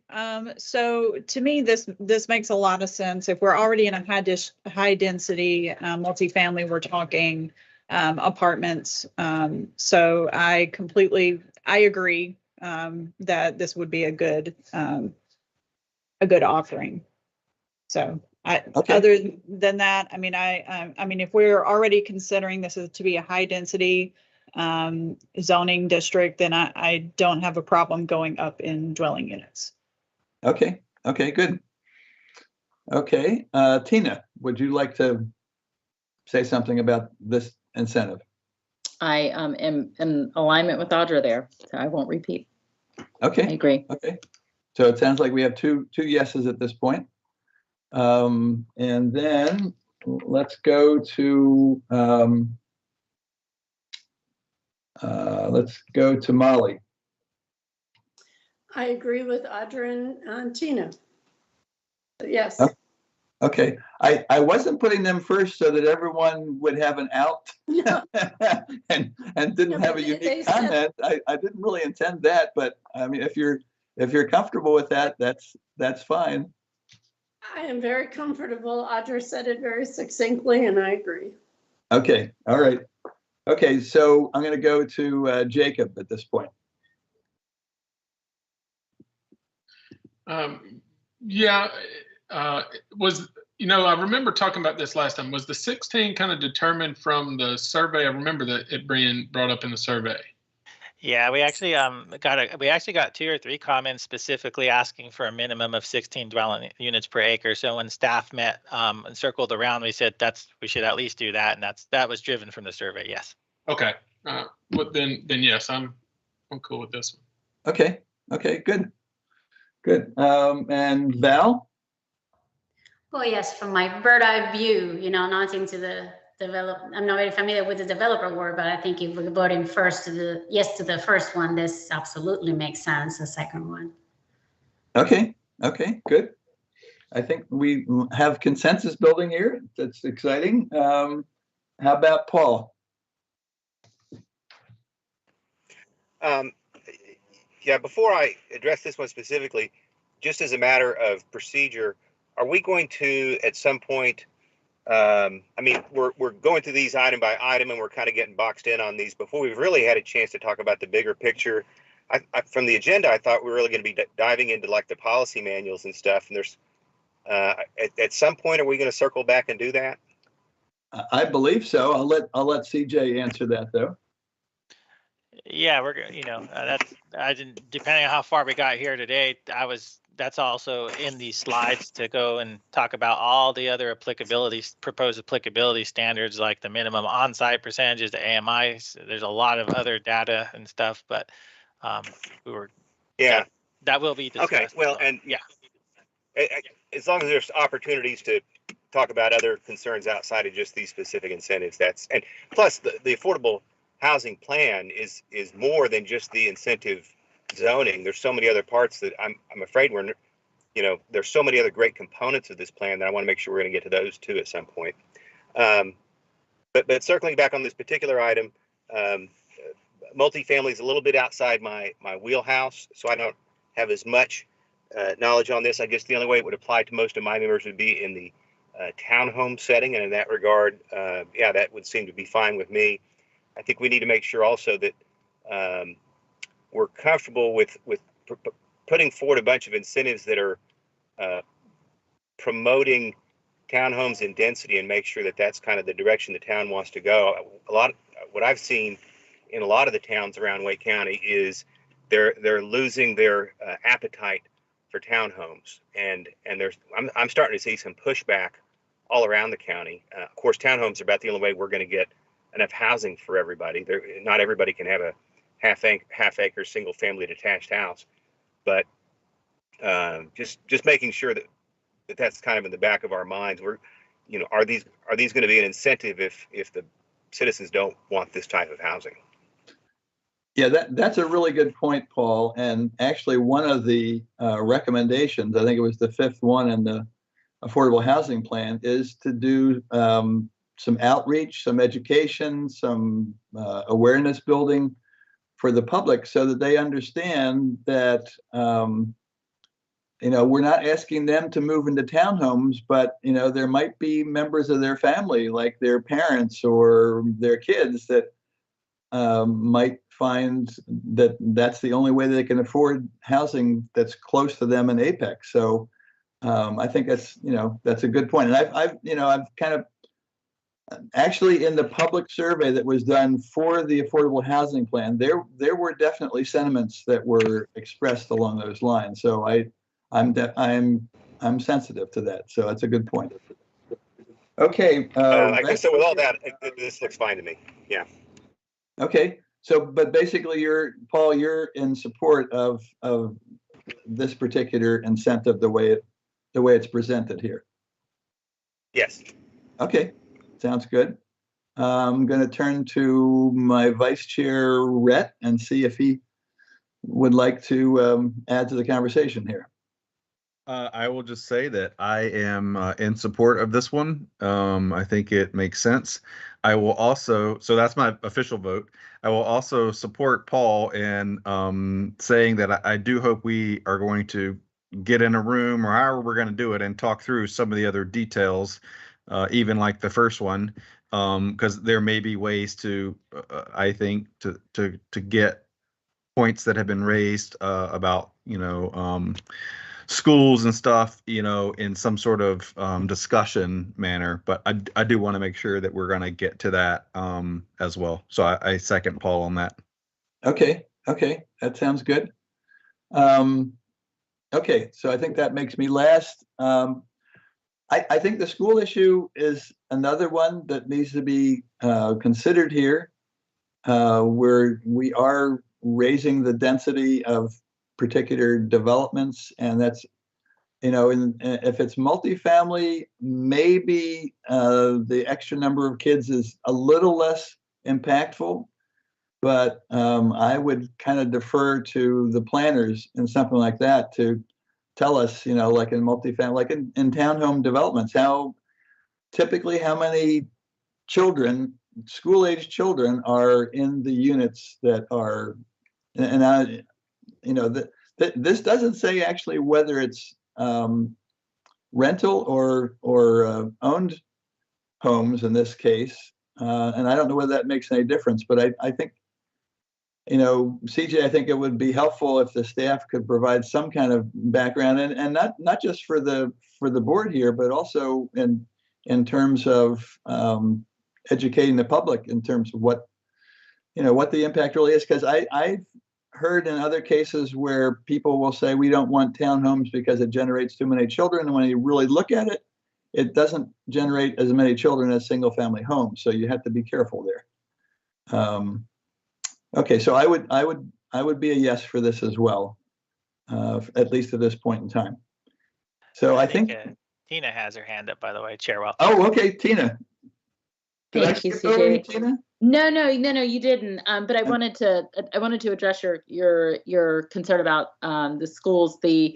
So to me, this makes a lot of sense. If we're already in a high density multifamily, we're talking apartments. So I agree that this would be a good offering. So Okay. Other than that, I mean, I mean, if we're already considering this to be a high density zoning district, then I don't have a problem going up in dwelling units. Okay. Okay, good. Okay, Tina, would you like to say something about this incentive? I am in alignment with Audra there, so I won't repeat. I Okay, agree. okay. So it sounds like we have two yeses at this point. And then let's go to Molly. I agree with Audra and Tina. Yes. Okay, I wasn't putting them first so that everyone would have an out No. and didn't have a unique comment. I didn't really intend that, but I mean, if you're comfortable with that, that's fine. I am very comfortable. Audra said it very succinctly, and I agree. Okay, all right. Okay, so I'm going to go to Jacob at this point. Yeah, I remember talking about this last time. Was the 16 kind of determined from the survey? I remember that it being brought up in the survey. Yeah, we actually got 2 or 3 comments specifically asking for a minimum of 16 dwelling units per acre. So when staff met and circled around, we said we should at least do that, and that was driven from the survey. Yes. Okay. Well, then yes, I'm cool with this one. Okay. Okay. Good. Good. And Val? Well, yes, from my bird eye view, not into the I'm not very familiar with the developer work, but I think if we're voting yes to the first one, this absolutely makes sense, the second one. Okay. Okay, good. I think we have consensus building here. That's exciting. How about Paul? Yeah, before I address this one specifically, just as a matter of procedure, are we going to at some point, I mean, we're going through these item by item and we're kind of getting boxed in on these before we've really had a chance to talk about the bigger picture. From the agenda, I thought we were really going to be diving into like the policy manuals and stuff. And there's, at some point, are we going to circle back and do that? I believe so. I'll let CJ answer that though. Yeah, depending on how far we got here today, that's also in these slides to go and talk about all the other proposed applicability standards, like the minimum on-site percentages, the AMIs. There's a lot of other data and stuff, but that will be discussed. Okay, well, and yeah, as long as there's opportunities to talk about other concerns outside of just these specific incentives, and plus the affordable housing plan is more than just the incentive zoning. There's so many other parts that I'm afraid there's so many other great components of this plan that I want to make sure we're going to get to those too at some point. But circling back on this particular item, multifamily is a little bit outside my wheelhouse, so I don't have as much knowledge on this. I guess the only way it would apply to most of my members would be in the townhome setting, and in that regard, that would seem to be fine with me. I think we need to make sure also that we're comfortable with putting forward a bunch of incentives that are promoting townhomes in density, and make sure that that's kind of the direction the town wants to go. What I've seen in a lot of the towns around Wake County is they're losing their appetite for townhomes, and I'm starting to see some pushback all around the county. Of course, townhomes are about the only way we're going to get enough housing for everybody. Not everybody can have a half acre single family detached house, but just making sure that that's kind of in the back of our minds. Are these going to be an incentive if the citizens don't want this type of housing? Yeah, that's a really good point, Paul. And actually, one of the recommendations, I think it was the 5th one in the affordable housing plan, is to do some outreach, some education, some awareness building for the public, so that they understand that we're not asking them to move into townhomes, but there might be members of their family, like their parents or their kids, that might find that that's the only way they can afford housing that's close to them in Apex. So I think that's, that's a good point. And I've kind of actually in the public survey that was done for the affordable housing plan, there were definitely sentiments that were expressed along those lines. So I'm sensitive to that. So that's a good point. Okay. I guess so. With all that, this looks fine to me. Yeah. Okay. So, but basically, Paul, you're in support of this particular incentive the way it's presented here. Yes. Okay. Sounds good. I'm going to turn to my vice chair, Rhett, and see if he would like to add to the conversation here. I will just say that I am in support of this one. I think it makes sense. I will also, so that's my official vote. I will also support Paul in saying that I do hope we are going to get in a room or however we're going to do it and talk through some of the other details, even like the first one, because there may be ways to, I think, to get points that have been raised about, schools and stuff, in some sort of discussion manner. But I do want to make sure that we're going to get to that as well. So I second Paul on that. Okay, that sounds good. Okay, so I think that makes me last. I think the school issue is another one that needs to be considered here, where we are raising the density of particular developments, and that's, if it's multifamily, maybe the extra number of kids is a little less impactful, but I would kind of defer to the planners in something like that to tell us, like in multifamily, like in townhome developments, how many children, school-age children, are in the units that are, this doesn't say actually whether it's rental or owned homes in this case, and I don't know whether that makes any difference. But I think, CJ, I think it would be helpful if the staff could provide some kind of background, and not just for the board here, but also in terms of educating the public in terms of what the impact really is. Because I've heard in other cases where people will say we don't want townhomes because it generates too many children, and when you really look at it, it doesn't generate as many children as single family homes. So you have to be careful there. Okay, so I would be a yes for this as well, at least at this point in time. So I think Tina has her hand up, by the way, Chair Welch. Oh, okay, Tina. Thank you, CJ. Tina? No, you didn't. But I wanted to address your concern about the schools. I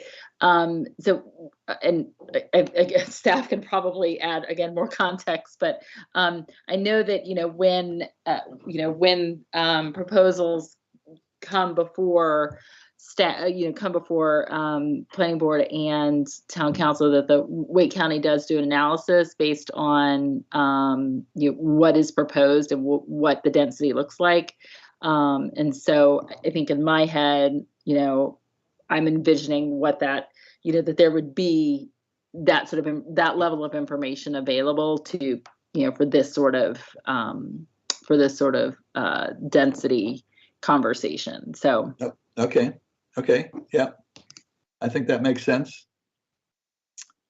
guess staff can probably add again more context. But I know that when proposals come before planning board and town council, that the Wake County does do an analysis based on what is proposed and what the density looks like. And so I think in my head, I'm envisioning what that, that there would be that sort of that level of information available to, for this sort of density conversation. So. Okay. Yeah, I think that makes sense.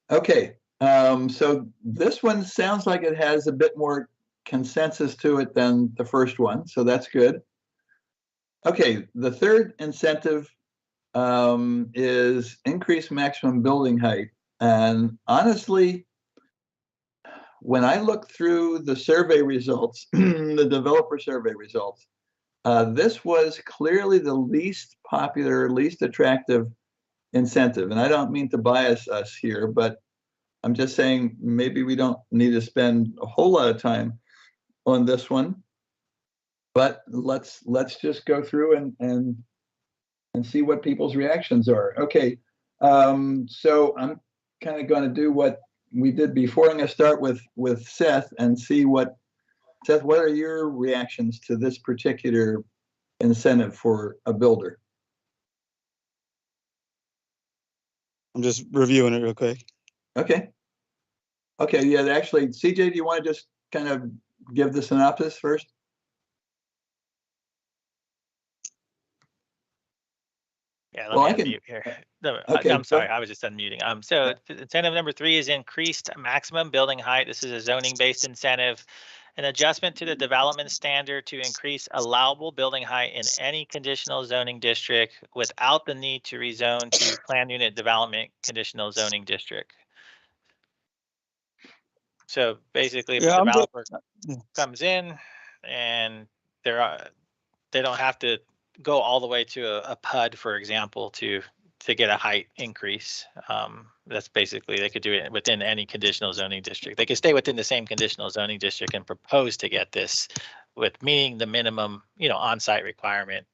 Okay. So this one sounds like it has a bit more consensus to it than the first one. So that's good. Okay. The third incentive is increase maximum building height. And honestly, when I look through the survey results, the developer survey results, this was clearly the least popular, least attractive incentive. And I don't mean to bias us here, but I'm just saying maybe we don't need to spend a whole lot of time on this one. But let's just go through and see what people's reactions are. Okay, so I'm kind of going to do what we did before. I'm going to start with Seth and see Seth, what are your reactions to this particular incentive for a builder? I'm just reviewing it real quick. Okay. Okay, yeah, actually, CJ, do you want to just kind of give the synopsis first? Yeah, Well, I let me can- unmute here. No, okay, I'm sorry, go- I was just unmuting. So incentive number 3 is increased maximum building height. This is a zoning-based incentive. An adjustment to the development standard to increase allowable building height in any conditional zoning district without the need to rezone to planned unit development conditional zoning district. So basically, if a Yeah, I'm good. developer comes in and they don't have to go all the way to a PUD, for example, to get a height increase. That's basically, they could do it within any conditional zoning district. They could stay within the same conditional zoning district and propose to get this with meeting the minimum, on-site requirement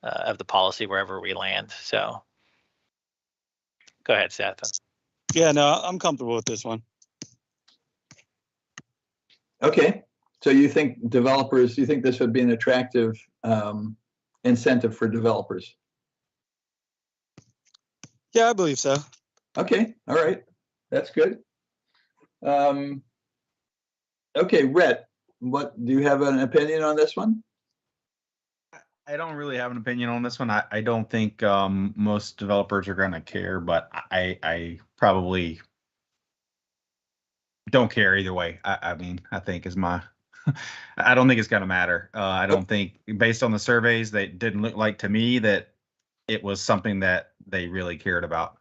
of the policy wherever we land. So go ahead, Seth. Yeah, no, I'm comfortable with this one. Okay, so you think this would be an attractive incentive for developers? Yeah, I believe so. Okay, all right, that's good. Okay, Rhett, do you have an opinion on this one? I don't really have an opinion on this one. I don't think most developers are going to care, but I probably don't care either way. I mean, I think is my. I don't think it's going to matter. I don't think, based on the surveys, that didn't look like to me that it was something that they really cared about.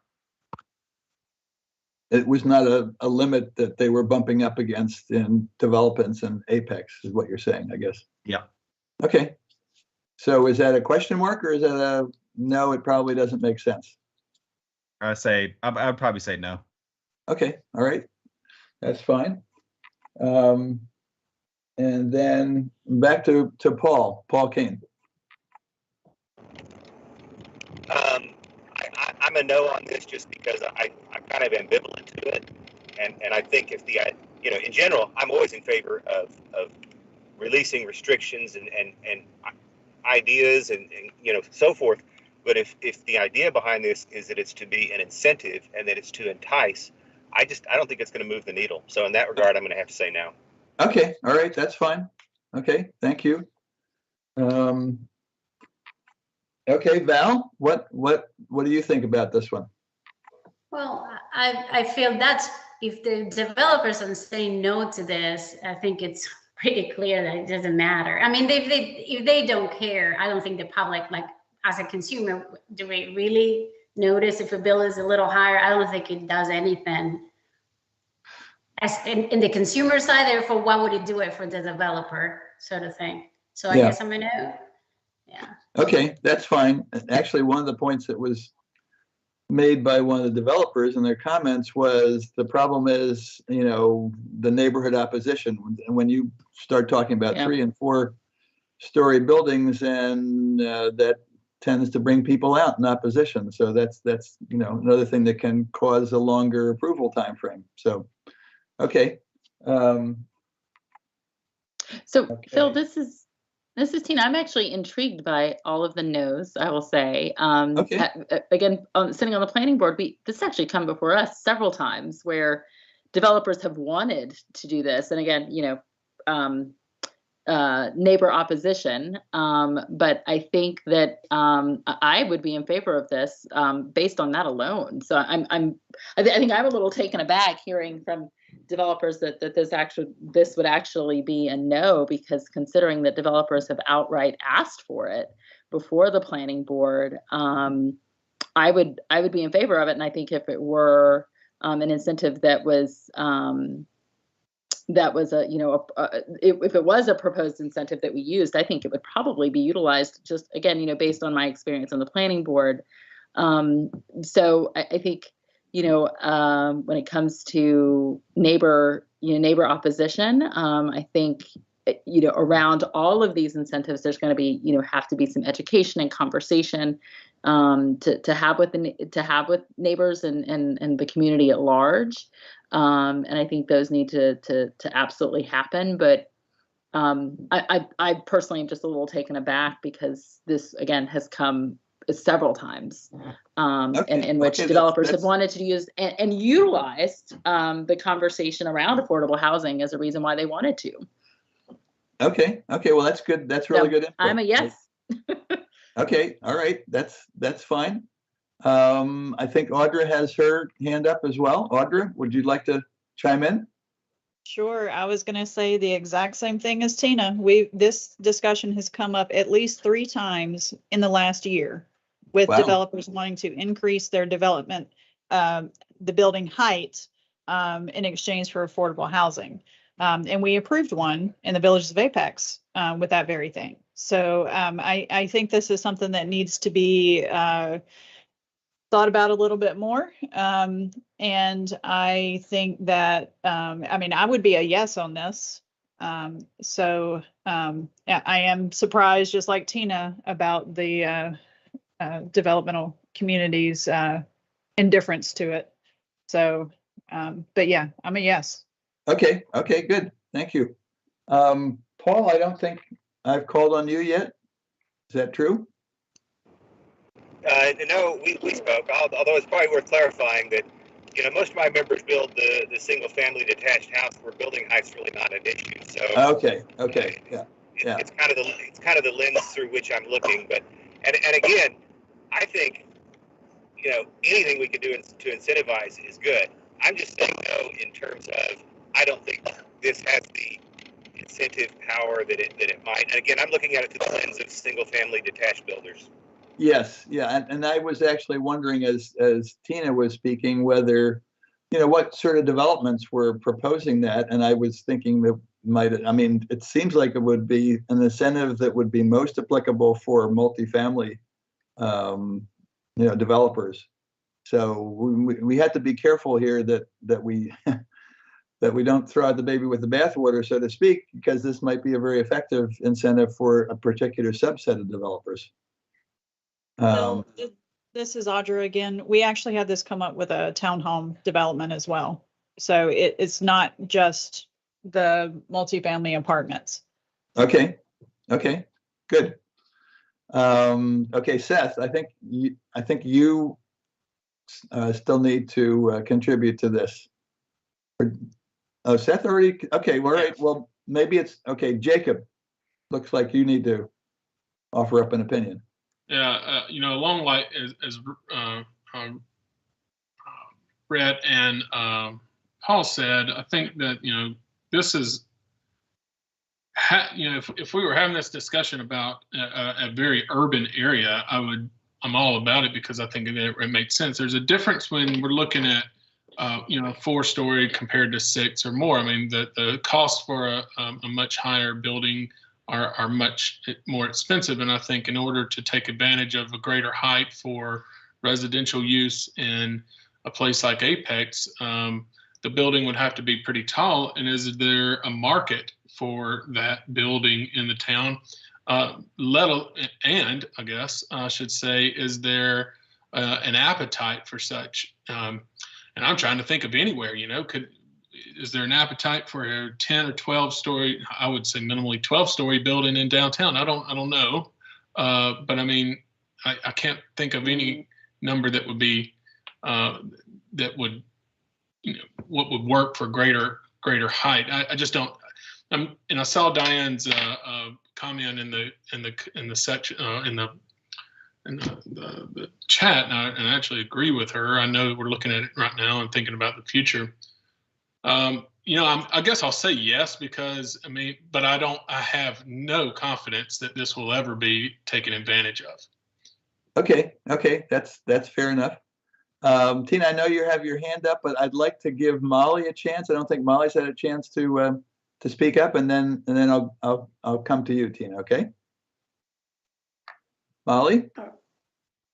It was not a limit that they were bumping up against in developments and Apex, is what you're saying, I guess. Yeah. Okay. So is that a question mark, or is that a no, it probably doesn't make sense? I'd probably say no. Okay, all right. That's fine. And then back to Paul Kane. I'm a no on this just because I'm kind of ambivalent to it, and I think if in general, I'm always in favor of releasing restrictions and ideas and so forth. But if the idea behind this is that it's to be an incentive and that it's to entice, I don't think it's going to move the needle. So in that regard, I'm going to have to say no. Okay, all right, that's fine. Okay, thank you. Okay, Val, what do you think about this one? Well, I feel that's, if the developers are saying no to this, I think it's pretty clear that it doesn't matter. I mean, if they don't care, I don't think the public, like as a consumer, do we really notice if a bill is a little higher? I don't think it does anything. As in the consumer side, therefore, why would it do it for the developer, sort of thing? So I guess I'm a no. Yeah. Okay, that's fine. Actually, one of the points that was made by one of the developers in their comments was the problem is, the neighborhood opposition. And when you start talking about 3 and 4 story buildings, and that tends to bring people out in opposition. So that's another thing that can cause a longer approval time frame. So, okay. So Phil, this is Tina. I'm actually intrigued by all of the no's, I will say. Again, sitting on the planning board, this actually come before us several times where developers have wanted to do this. And again, neighbor opposition. But I think that I would be in favor of this based on that alone. So I think I'm a little taken aback hearing from developers that this would actually be a no, because considering that developers have outright asked for it before the planning board, I would be in favor of it. And I think if it were an incentive that was if it was a proposed incentive that we used, I think it would probably be utilized, just again, based on my experience on the planning board. So I think, when it comes to neighbor opposition, I think, around all of these incentives, there's going to be, have to be some education and conversation to have with neighbors and the community at large. And I think those need to absolutely happen. But I personally am just a little taken aback because this, again, has come several times, Okay, in which okay, developers that's- had wanted to use and utilized the conversation around affordable housing as a reason why they wanted to. Okay, well, that's good. That's really So good input. I'm a yes. Okay, all right, that's fine. I think Audra has her hand up as well. Audra, would you like to chime in? Sure. I was going to say the exact same thing as Tina. This discussion has come up at least 3 times in the last year with Wow. developers wanting to increase their development, the building height, in exchange for affordable housing. And we approved one in the Villages of Apex with that very thing. So I think this is something that needs to be thought about a little bit more. And I think that, I mean, I would be a yes on this. So yeah, I am surprised, just like Tina, about the developmental community's indifference to it. So, but yeah, I'm a yes. Okay, good. Thank you. Paul, I don't think I've called on you yet. Is that true? No, we spoke, although it's probably worth clarifying that, you know, most of my members build the single family detached house where building height's really not an issue. So Okay, yeah. It's kind of the lens through which I'm looking. But and again, I think, you know, anything we can do to incentivize is good. I'm just saying, though, in terms of, I don't think this has the incentive power that it might. And again, I'm looking at it through the lens of single family detached builders. Yes, yeah, and I was actually wondering, as Tina was speaking, whether, you know, what sort of developments were proposing that, and I was thinking that I mean, it seems like it would be an incentive that would be most applicable for multifamily, you know, developers. So we have to be careful here that we that we don't throw out the baby with the bathwater, so to speak, because this might be a very effective incentive for a particular subset of developers. So this is Audra again. We actually had this come up with a townhome development as well. So it's not just the multifamily apartments. Okay, good. Okay, Seth, I think you still need to contribute to this. Oh, Seth already. Okay, all right. Well, maybe it's okay. Jacob, looks like you need to offer up an opinion. Yeah, you know, along like as Brett and Paul said, I think that, you know, this is, you know, if we were having this discussion about a very urban area, I'm all about it because I think it makes sense. There's a difference when we're looking at, you know, 4-story compared to 6 or more. I mean, the cost for a much higher building are much more expensive. And I think in order to take advantage of a greater height for residential use in a place like Apex, the building would have to be pretty tall. And is there a market for that building in the town? And I guess I should say, is there an appetite for such? And I'm trying to think of anywhere, you know, is there an appetite for a 10 or 12-story, I would say minimally 12-story building in downtown? I don't know. But I mean, I can't think of any number that would be, that would, you know, what would work for greater height. I just don't, and I saw Diane's comment in the section, in the chat, and I actually agree with her. I know we're looking at it right now and thinking about the future. You know, I guess I'll say yes, because I mean, but I have no confidence that this will ever be taken advantage of. Okay, that's fair enough. Tina, I know you have your hand up, but I'd like to give Molly a chance. I don't think Molly's had a chance to speak up, and then I'll come to you, Tina. Okay, Molly.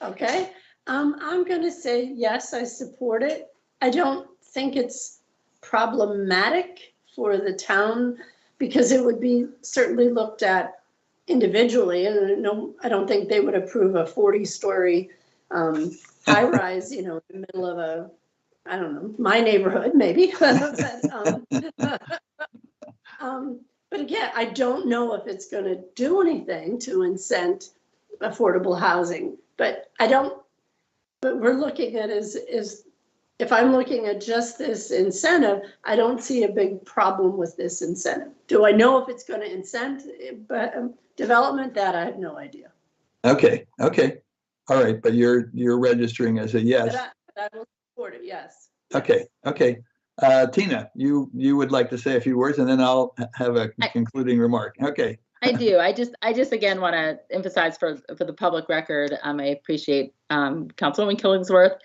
Okay, I'm going to say yes, I support it. I don't think it's problematic for the town because it would be certainly looked at individually, and no, I don't think they would approve a 40-story high rise, you know, in the middle of a, I don't know, my neighborhood maybe. But again, I don't know if it's going to do anything to incent affordable housing. but but we're looking at is if I'm looking at just this incentive, I don't see a big problem with this incentive. Do I know if it's going to incent development? That I have no idea. Okay. All right, but you're registering as a yes. But I will support it, yes. Okay. Tina, you would like to say a few words, and then I'll have a concluding remark. Okay. I do. I just again want to emphasize for the public record. I appreciate Councilwoman Killingsworth,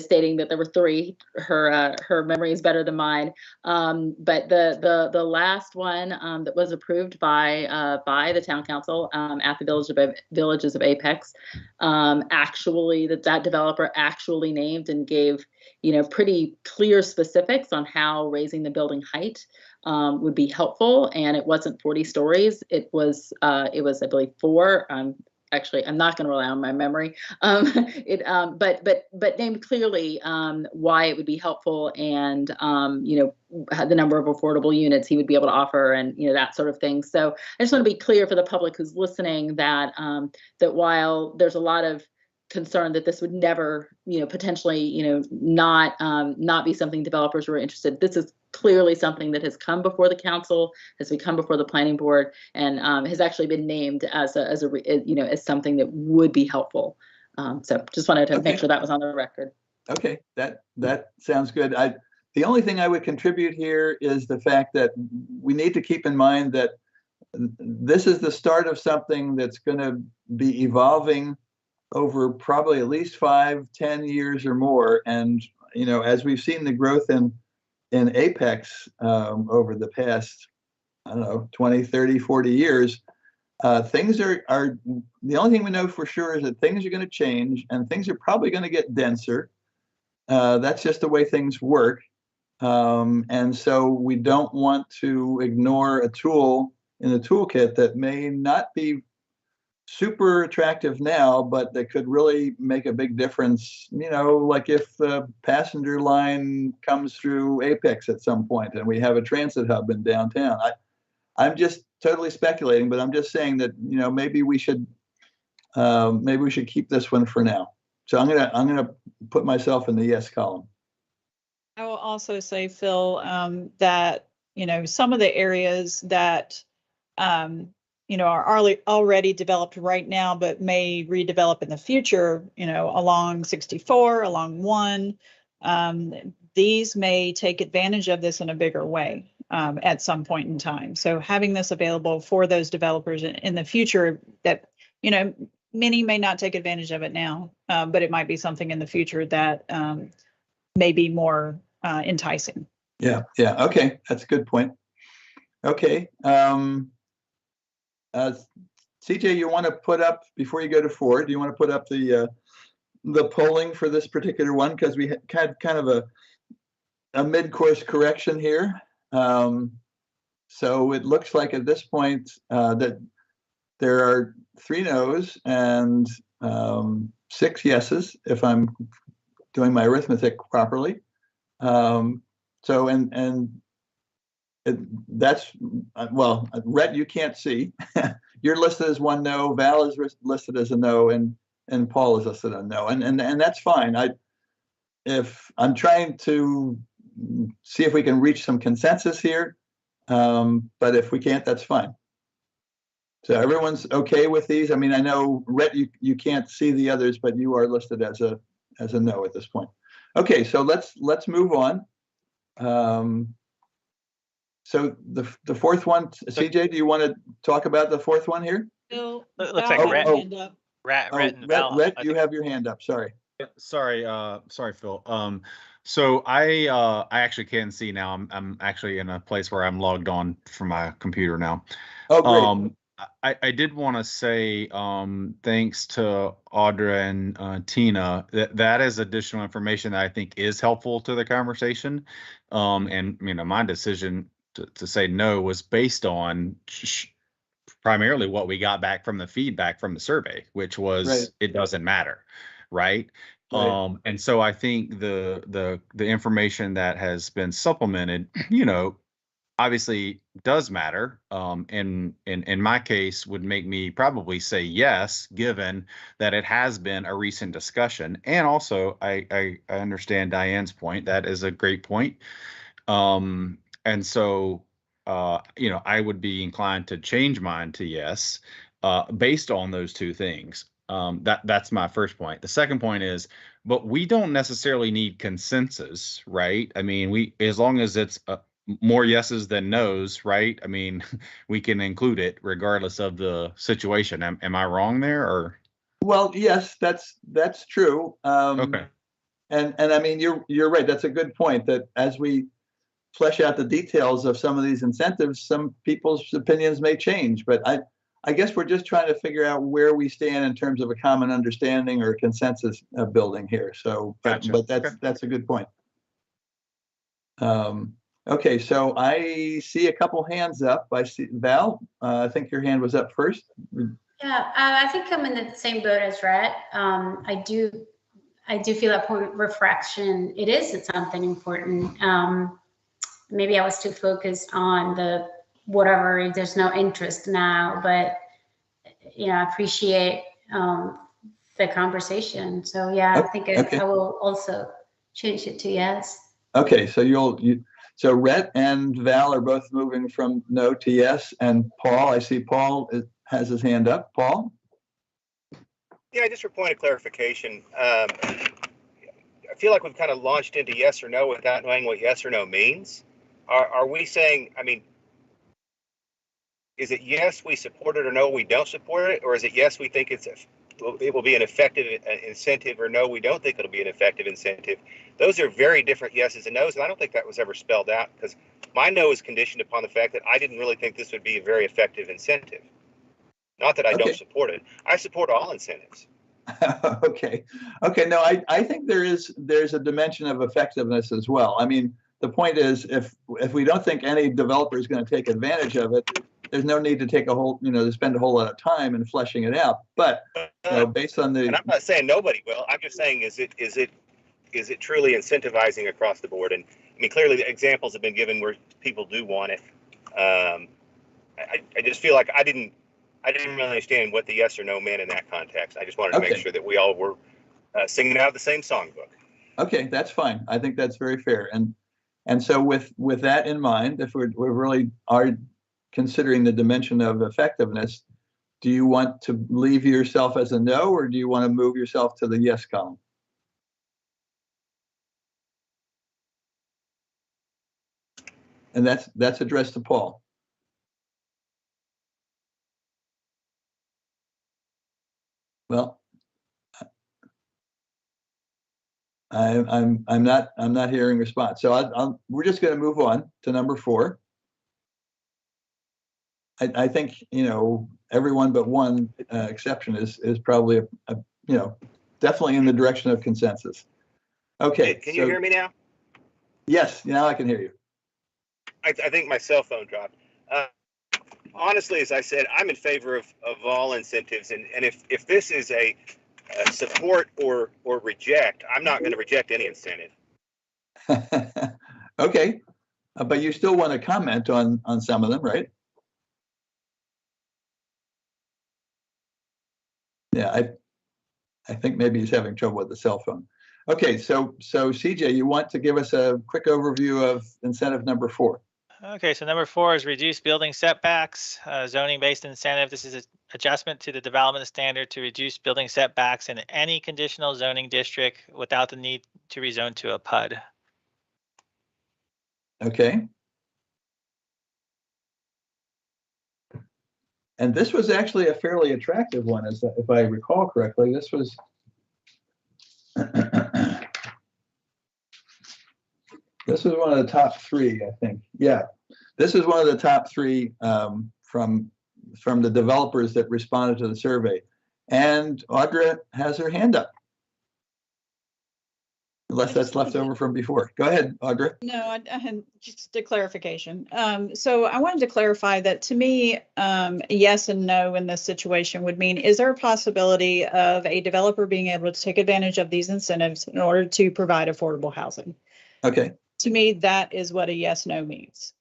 stating that there were 3. Her memory is better than mine. But the last one that was approved by the town council at the Villages of Apex, actually that developer actually named and gave pretty clear specifics on how raising the building height would be helpful, and it wasn't 40 stories. It was I believe 4. Actually, I'm not going to rely on my memory. But named clearly why it would be helpful, and the number of affordable units he would be able to offer, and that sort of thing. So I just want to be clear for the public who's listening that that while there's a lot of concern that this would never, potentially, not be something developers were interested. This is clearly something that has come before the council, has come before the planning board, and has actually been named as something that would be helpful. So just wanted to make sure that was on the record. Okay, that sounds good. The only thing I would contribute here is the fact that we need to keep in mind that this is the start of something that's going to be evolving over probably at least 5-10 years or more. And, as we've seen the growth in Apex over the past, 20, 30, 40 years, things are the only thing we know for sure is that things are going to change, and things are probably going to get denser. That's just the way things work. And so we don't want to ignore a tool in the toolkit that may not be super attractive now, but that could really make a big difference, like if the passenger line comes through Apex at some point and we have a transit hub in downtown. I'm just totally speculating, but I'm just saying that, maybe we should keep this one for now. So I'm gonna put myself in the yes column. I will also say, Phil, that, some of the areas that are already developed right now, but may redevelop in the future, along 64, along 1. These may take advantage of this in a bigger way at some point in time. So having this available for those developers in the future that, many may not take advantage of it now, but it might be something in the future that may be more enticing. Yeah. Okay. That's a good point. Okay. CJ, you want to put up, before you go to 4, do you want to put up the polling for this particular one? Because we had kind of a mid-course correction here. So it looks like at this point that there are 3 no's and 6 yeses, if I'm doing my arithmetic properly. That's, well, Rhett, you can't see. You're listed as 1 no, Val is listed as a no, and Paul is listed as a no, and that's fine. If I'm trying to see if we can reach some consensus here, but if we can't, that's fine. So everyone's okay with these? I mean, I know, Rhett, you can't see the others, but you are listed as a no at this point. Okay, so let's move on. So the 4th one, CJ, do you want to talk about the 4th one here? Phil, Looks like Rhett and Val. Rhett, you have your hand up. Sorry. Sorry, Phil. So I actually can see now. I'm actually in a place where I'm logged on from my computer now. Oh, great. I did want to say thanks to Audra and Tina. That is additional information that I think is helpful to the conversation. And my decision to say no was based on primarily what we got back from the feedback from the survey, which was right. It doesn't matter, right? And so I think the information that has been supplemented, obviously does matter. In my case, would make me probably say yes, given that it has been a recent discussion. And also, I understand Diane's point. That is a great point. And so, I would be inclined to change mine to yes, based on those two things. That's my first point. The second point is, but we don't necessarily need consensus, right? I mean, as long as it's more yeses than nos, right? I mean, we can include it regardless of the situation. Am I wrong there, or? Well, yes, that's true. Okay. And I mean, you're right. That's a good point, that as we flesh out the details of some of these incentives, some people's opinions may change. But I guess we're just trying to figure out where we stand in terms of a common understanding or consensus building here. So, Gotcha. but that's a good point. Okay, so I see a couple hands up. I see Val. I think your hand was up first. Yeah, I think I'm in the same boat as Rhett. I do feel that point refraction, it is something important. Maybe I was too focused on the whatever, there's no interest now, but I appreciate the conversation. So yeah, I think Okay. I will also change it to yes. Okay, so so Rhett and Val are both moving from no to yes, and Paul, I see Paul has his hand up. Paul? Yeah, just for point of clarification, I feel like we've kind of launched into yes or no without knowing what yes or no means. Are we saying, I mean, is it yes, we support it, or no, we don't support it? Or is it yes, we think it will be an effective incentive, or no, we don't think it'll be an effective incentive? Those are very different yeses and nos, and I don't think that was ever spelled out, because my no is conditioned upon the fact that I didn't really think this would be a very effective incentive. Not that I don't support it. I support all incentives. Okay. No, I think there's a dimension of effectiveness as well. I mean, the point is, if we don't think any developer is going to take advantage of it, there's no need to take to spend a whole lot of time in fleshing it out. But based on the, and I'm not saying nobody will. I'm just saying, is it truly incentivizing across the board? And I mean, clearly the examples have been given where people do want it. I just feel like I didn't really understand what the yes or no meant in that context. I just wanted to make sure that we all were singing out of the same songbook. Okay, that's fine. I think that's very fair. And so with that in mind, if we really are considering the dimension of effectiveness, do you want to leave yourself as a no, or do you want to move yourself to the yes column? And that's addressed to Paul. Well, I'm not hearing response. So we're just going to move on to number 4. I think everyone but one exception is probably definitely in the direction of consensus. Okay. Can you hear me now? Yes, now I can hear you. I think my cell phone dropped. Honestly, as I said, I'm in favor of all incentives, and if this is a support or reject, I'm not going to reject any incentive. Okay, but you still want to comment on some of them, right? Yeah, I think maybe he's having trouble with the cell phone. Okay, so CJ, you want to give us a quick overview of incentive number 4? Okay, so number 4 is reduce building setbacks, zoning-based incentive. This is an adjustment to the development standard to reduce building setbacks in any conditional zoning district without the need to rezone to a PUD. Okay. And this was actually a fairly attractive one, if I recall correctly. This was this was one of the top 3, I think. Yeah, this is one of the top 3 from the developers that responded to the survey. And Audra has her hand up, unless that's left over from before. Go ahead, Audra. No, I had just a clarification. So I wanted to clarify that, to me, yes and no in this situation would mean, is there a possibility of a developer being able to take advantage of these incentives in order to provide affordable housing? Okay. To me, that is what a yes, no means.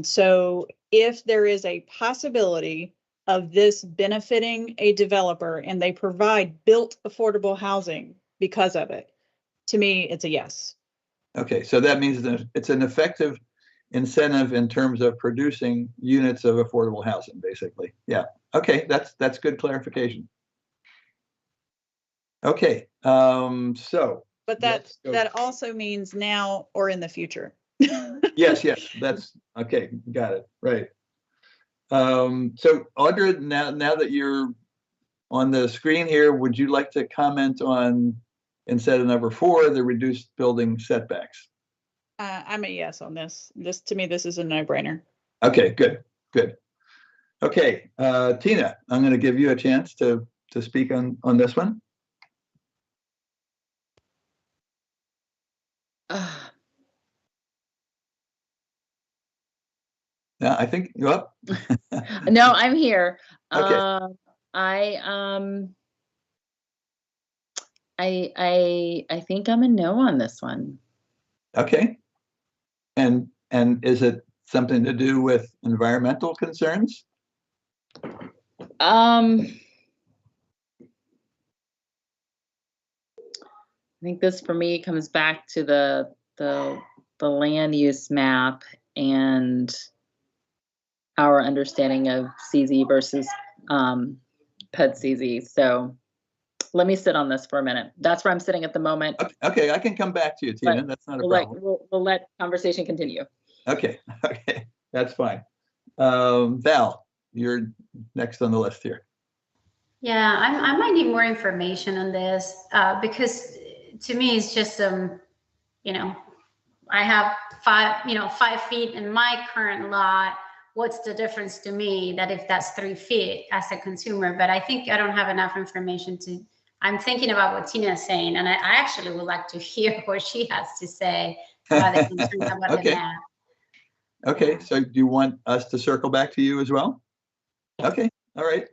So if there is a possibility of this benefiting a developer and they provide built affordable housing because of it, to me, it's a yes. Okay, so that means that it's an effective incentive in terms of producing units of affordable housing, basically. Yeah. Okay, that's good clarification. Okay, so. But that also means now or in the future. Yes, that's okay. Got it. Right. So Audra, now that you're on the screen here, would you like to comment on, instead of number 4, the reduced building setbacks? I'm a yes on this. To me, this is a no-brainer. Okay, good. Okay, Tina, I'm going to give you a chance to speak on this one. Yeah, I think you're up. No, I'm here. Okay. I think I'm a no on this one. Okay. And is it something to do with environmental concerns? I think this for me comes back to the land use map and our understanding of CZ versus PED-CZ. So let me sit on this for a minute. That's where I'm sitting at the moment. Okay, I can come back to you, Tina. That's not a problem. We'll let conversation continue. Okay, that's fine. Val, you're next on the list here. Yeah, I might need more information on this because to me it's just you know, I have 5 feet in my current lot. What's the difference to me that if that's 3 feet as a consumer? But I think I don't have enough information to. I'm thinking about what Tina is saying, and I actually would like to hear what she has to say about the concern about Okay. the map. Okay, so do you want us to circle back to you as well? Okay, all right.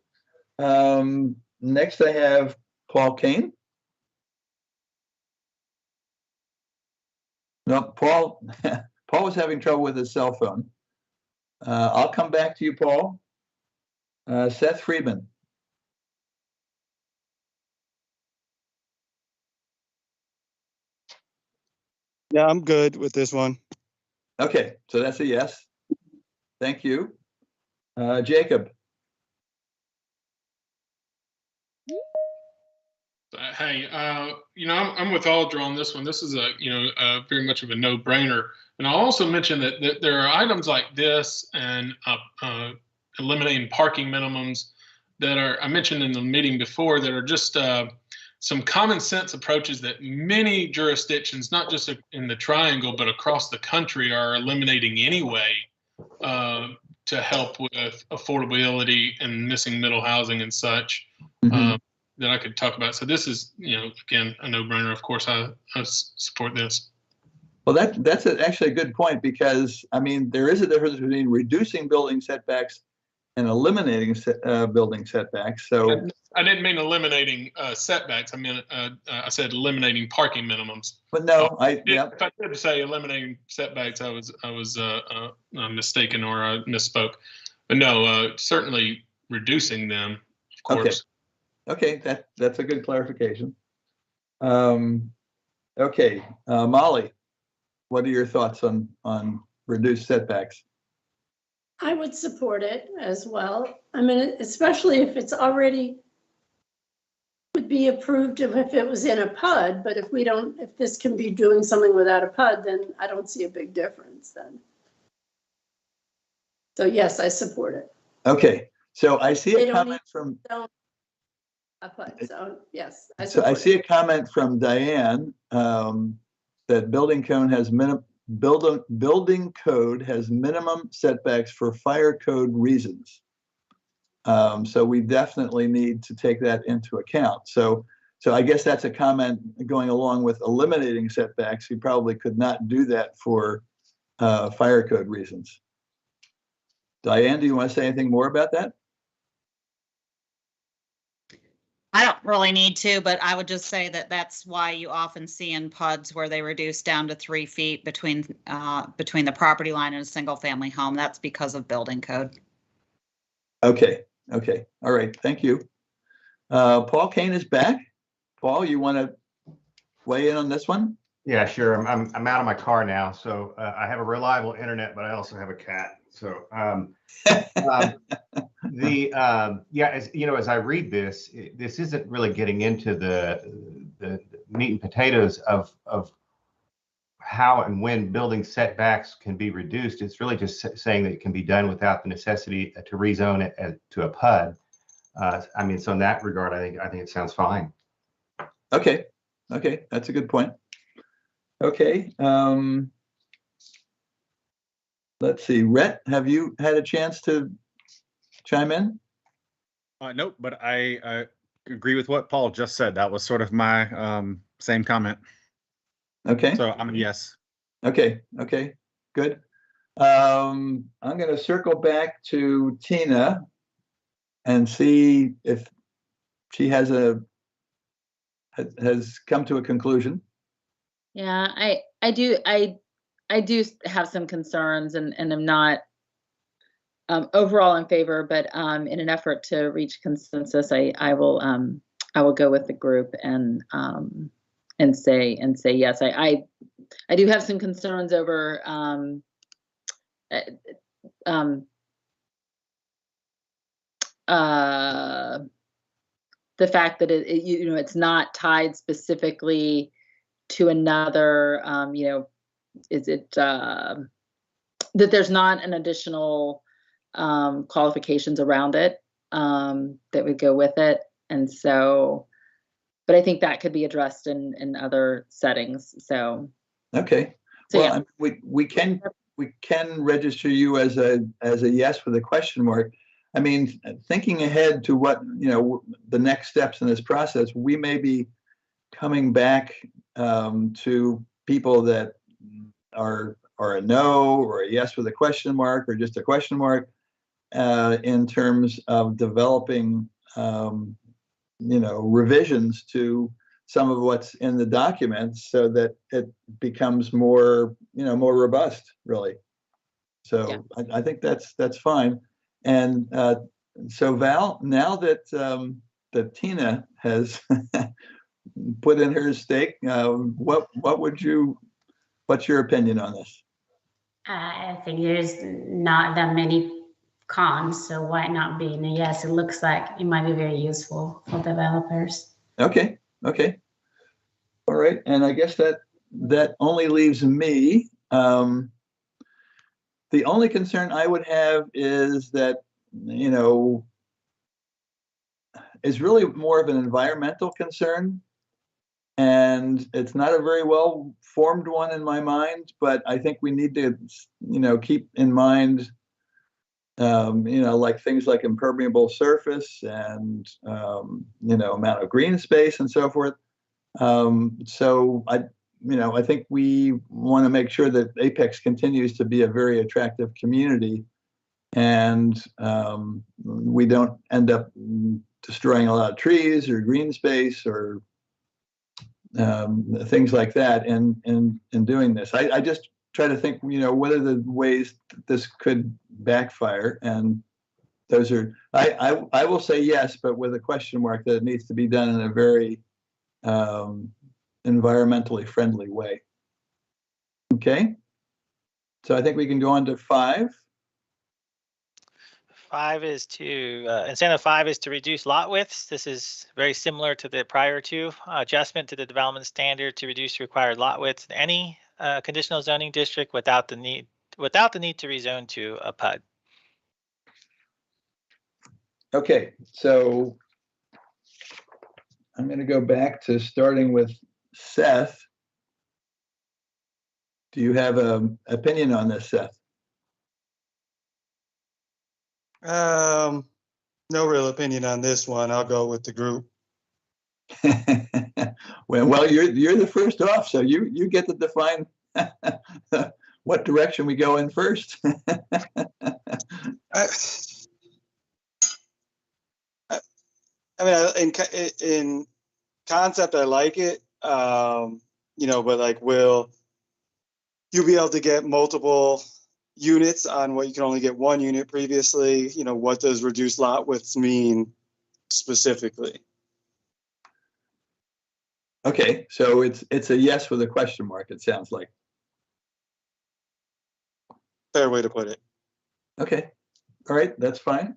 Next I have Paul Kane. No, Paul was having trouble with his cell phone. I'll come back to you, Paul. Seth Friedman. Yeah, I'm good with this one. Okay, so that's a yes. Thank you. Jacob. Hey, I'm with Audra on this one. This is very much of a no-brainer. And I'll also mention that there are items like this and eliminating parking minimums that are, I mentioned in the meeting before, that are just some common sense approaches that many jurisdictions, not just in the Triangle, but across the country, are eliminating anyway to help with affordability and missing middle housing and such. Mm-hmm. That I could talk about. So this is, again, a no-brainer. Of course, I support this. Well, that's actually a good point, because I mean, there is a difference between reducing building setbacks and eliminating building setbacks. So I didn't mean eliminating setbacks. I mean, I said eliminating parking minimums. But no, if I did say eliminating setbacks, I was mistaken, or I misspoke. But no, certainly reducing them, of course. Okay, that's a good clarification. Okay, Molly, what are your thoughts on reduced setbacks? I would support it as well. I mean, especially if it's already would be approved if it was in a PUD, but if this can be doing something without a PUD, then I don't see a big difference then. So yes, I support it. Okay, so I see a comment from a PUD, so yes, I see a comment from Diane that building code has minimum setbacks for fire code reasons. So we definitely need to take that into account. So I guess that's a comment going along with eliminating setbacks. You probably could not do that for fire code reasons. Diane, do you want to say anything more about that? I don't really need to, but I would just say that that's why you often see in PUDs where they reduce down to 3 feet between the property line and a single family home. That's because of building code. Okay, okay, all right, thank you. Paul Kane is back. Paul, you want to weigh in on this one? Yeah, sure. I'm out of my car now, so I have a reliable internet, but I also have a cat. So yeah, as you know, as I read this, this isn't really getting into the meat and potatoes of how and when building setbacks can be reduced. It's really just saying that it can be done without the necessity to rezone it to a PUD. I mean, so in that regard, I think it sounds fine. Okay, okay, that's a good point. Okay, let's see. Rhett, have you had a chance to chime in? Nope, but I agree with what Paul just said. That was sort of my same comment. Okay. So I'm a yes. Okay, okay, good. I'm going to circle back to Tina and see if she has come to a conclusion. Yeah, I do have some concerns, and I'm not overall in favor, but in an effort to reach consensus, I will go with the group and say yes. I do have some concerns over the fact that it's not tied specifically to another, is it that there's not an additional qualifications around it that would go with it. And so, but I think that could be addressed in other settings. So okay, so well, yeah. we can register you as a yes with a question mark. I mean, thinking ahead to what the next steps in this process, we may be coming back to people that are a no or a yes with a question mark or just a question mark in terms of developing revisions to some of what's in the documents so that it becomes more robust, really. So yeah. I think that's fine. And so Val, now that that Tina has put in her stake, what's your opinion on this? I think there's not that many cons, so why not be a yes? It looks like it might be very useful for developers. Okay, okay, all right. And I guess that only leaves me. The only concern I would have is that, is really more of an environmental concern. And it's not a very well formed one in my mind, but I think we need to, keep in mind, like things like impermeable surface and, amount of green space and so forth. So I think we want to make sure that Apex continues to be a very attractive community, and we don't end up destroying a lot of trees or green space or things like that in doing this. I just try to think, what are the ways that this could backfire, and those are, I will say yes, but with a question mark that it needs to be done in a very environmentally friendly way. Okay, so I think we can go on to 5. 5 is to incentive 5 is to reduce lot widths. This is very similar to the prior 2 adjustment to the development standard to reduce required lot widths in any conditional zoning district without the need to rezone to a PUD. Okay, so I'm going to go back to starting with Seth. Do you have an opinion on this, Seth? No real opinion on this one. I'll go with the group. well, you're the first off, so you get to define what direction we go in first. I mean, in concept, I like it. You know, but like, will you be able to get multiple units on what you can only get one unit previously? You know, what does reduced lot widths mean specifically? Okay, so it's a yes with a question mark, it sounds like. Fair way to put it. Okay, all right, that's fine.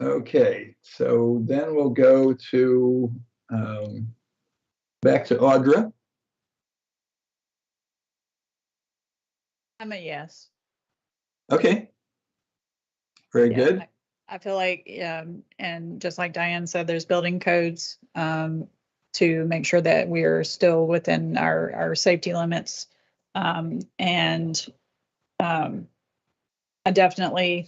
Okay, so then we'll go to back to Audra. I'm a yes. Okay, very Yeah, good. I feel like, and just like Diane said, there's building codes to make sure that we're still within our safety limits. I definitely,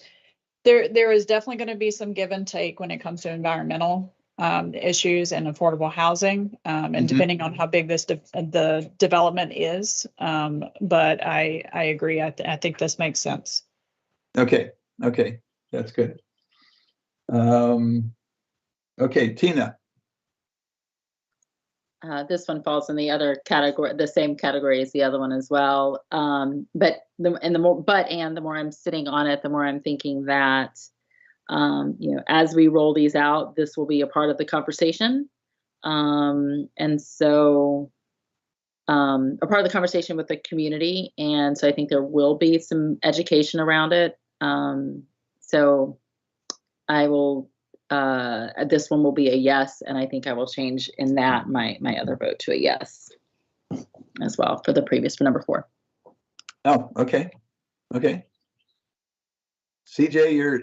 there is definitely going to be some give and take when it comes to environmental issues and affordable housing, and depending on how big the development is. But I agree. I think this makes sense. Okay, that's good. Okay, Tina. This one falls in the other category, the same category as the other one as well. But the more I'm sitting on it, the more I'm thinking that, you know, as we roll these out, this will be a part of the conversation. And so a part of the conversation with the community. And so I think there will be some education around it. So I will, this one will be a yes, and I think I will change in that my other vote to a yes as well for the previous, for number 4. Oh, okay. CJ, you're,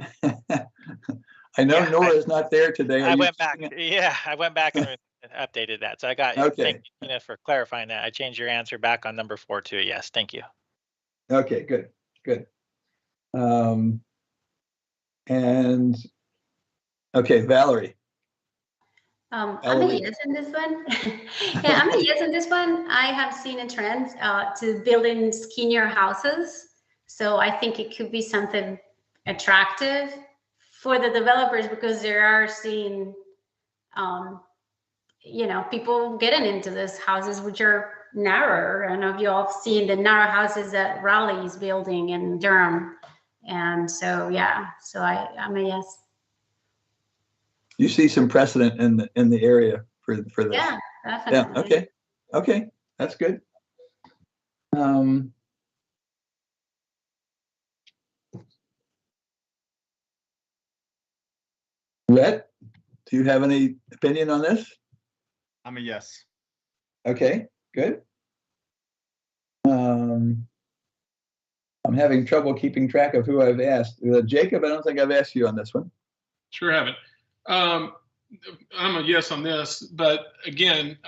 I know Nora's not there today. I went back. Yeah, I went back and updated that. So I got, thank you, Tina, for clarifying that. I changed your answer back on number 4 to a yes. Thank you. Okay, good. And okay, Valerie. I'm a yes in this one. Yeah, I'm a yes in this one. I have seen a trend to building skinnier houses. So I think it could be something attractive for the developers because they are seeing, you know, people getting into these houses which are narrower. I don't know if you all have seen the narrow houses that Raleigh is building in Durham. And so, yeah, so I'm a yes. You see some precedent in the area for this. Yeah, definitely. Yeah, okay, that's good. Rhett, do you have any opinion on this? I'm a yes. Okay, good. I'm having trouble keeping track of who I've asked. Jacob, I don't think I've asked you on this one. Sure haven't. I'm a yes on this, but again,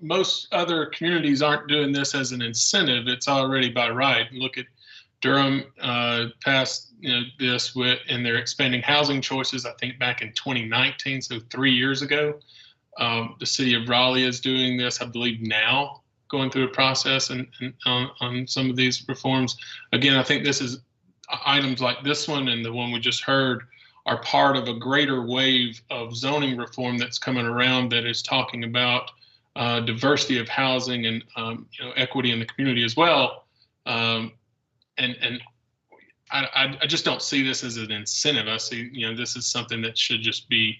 most other communities aren't doing this as an incentive. It's already by right. Look at Durham passed this and they're expanding housing choices, I think back in 2019, so 3 years ago. The city of Raleigh is doing this, I believe now, going through a process and on some of these reforms. Again, I think this is items like this one and the one we just heard are part of a greater wave of zoning reform that's coming around that is talking about diversity of housing and equity in the community as well. And I just don't see this as an incentive. I see this is something that should just be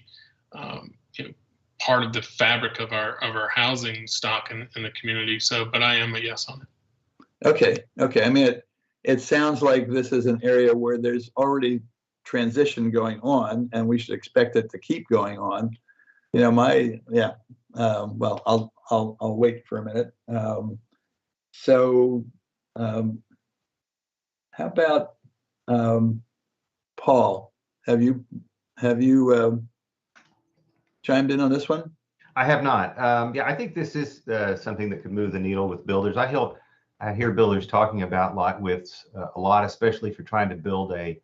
part of the fabric of our housing stock in the community. So, but I am a yes on it. Okay. I mean, it sounds like this is an area where there's already transition going on, and we should expect it to keep going on. Well, I'll wait for a minute. How about Paul? Have you chimed in on this one? I have not. Yeah, I think this is something that could move the needle with builders. I hear builders talking about lot widths a lot, especially if you're trying to build a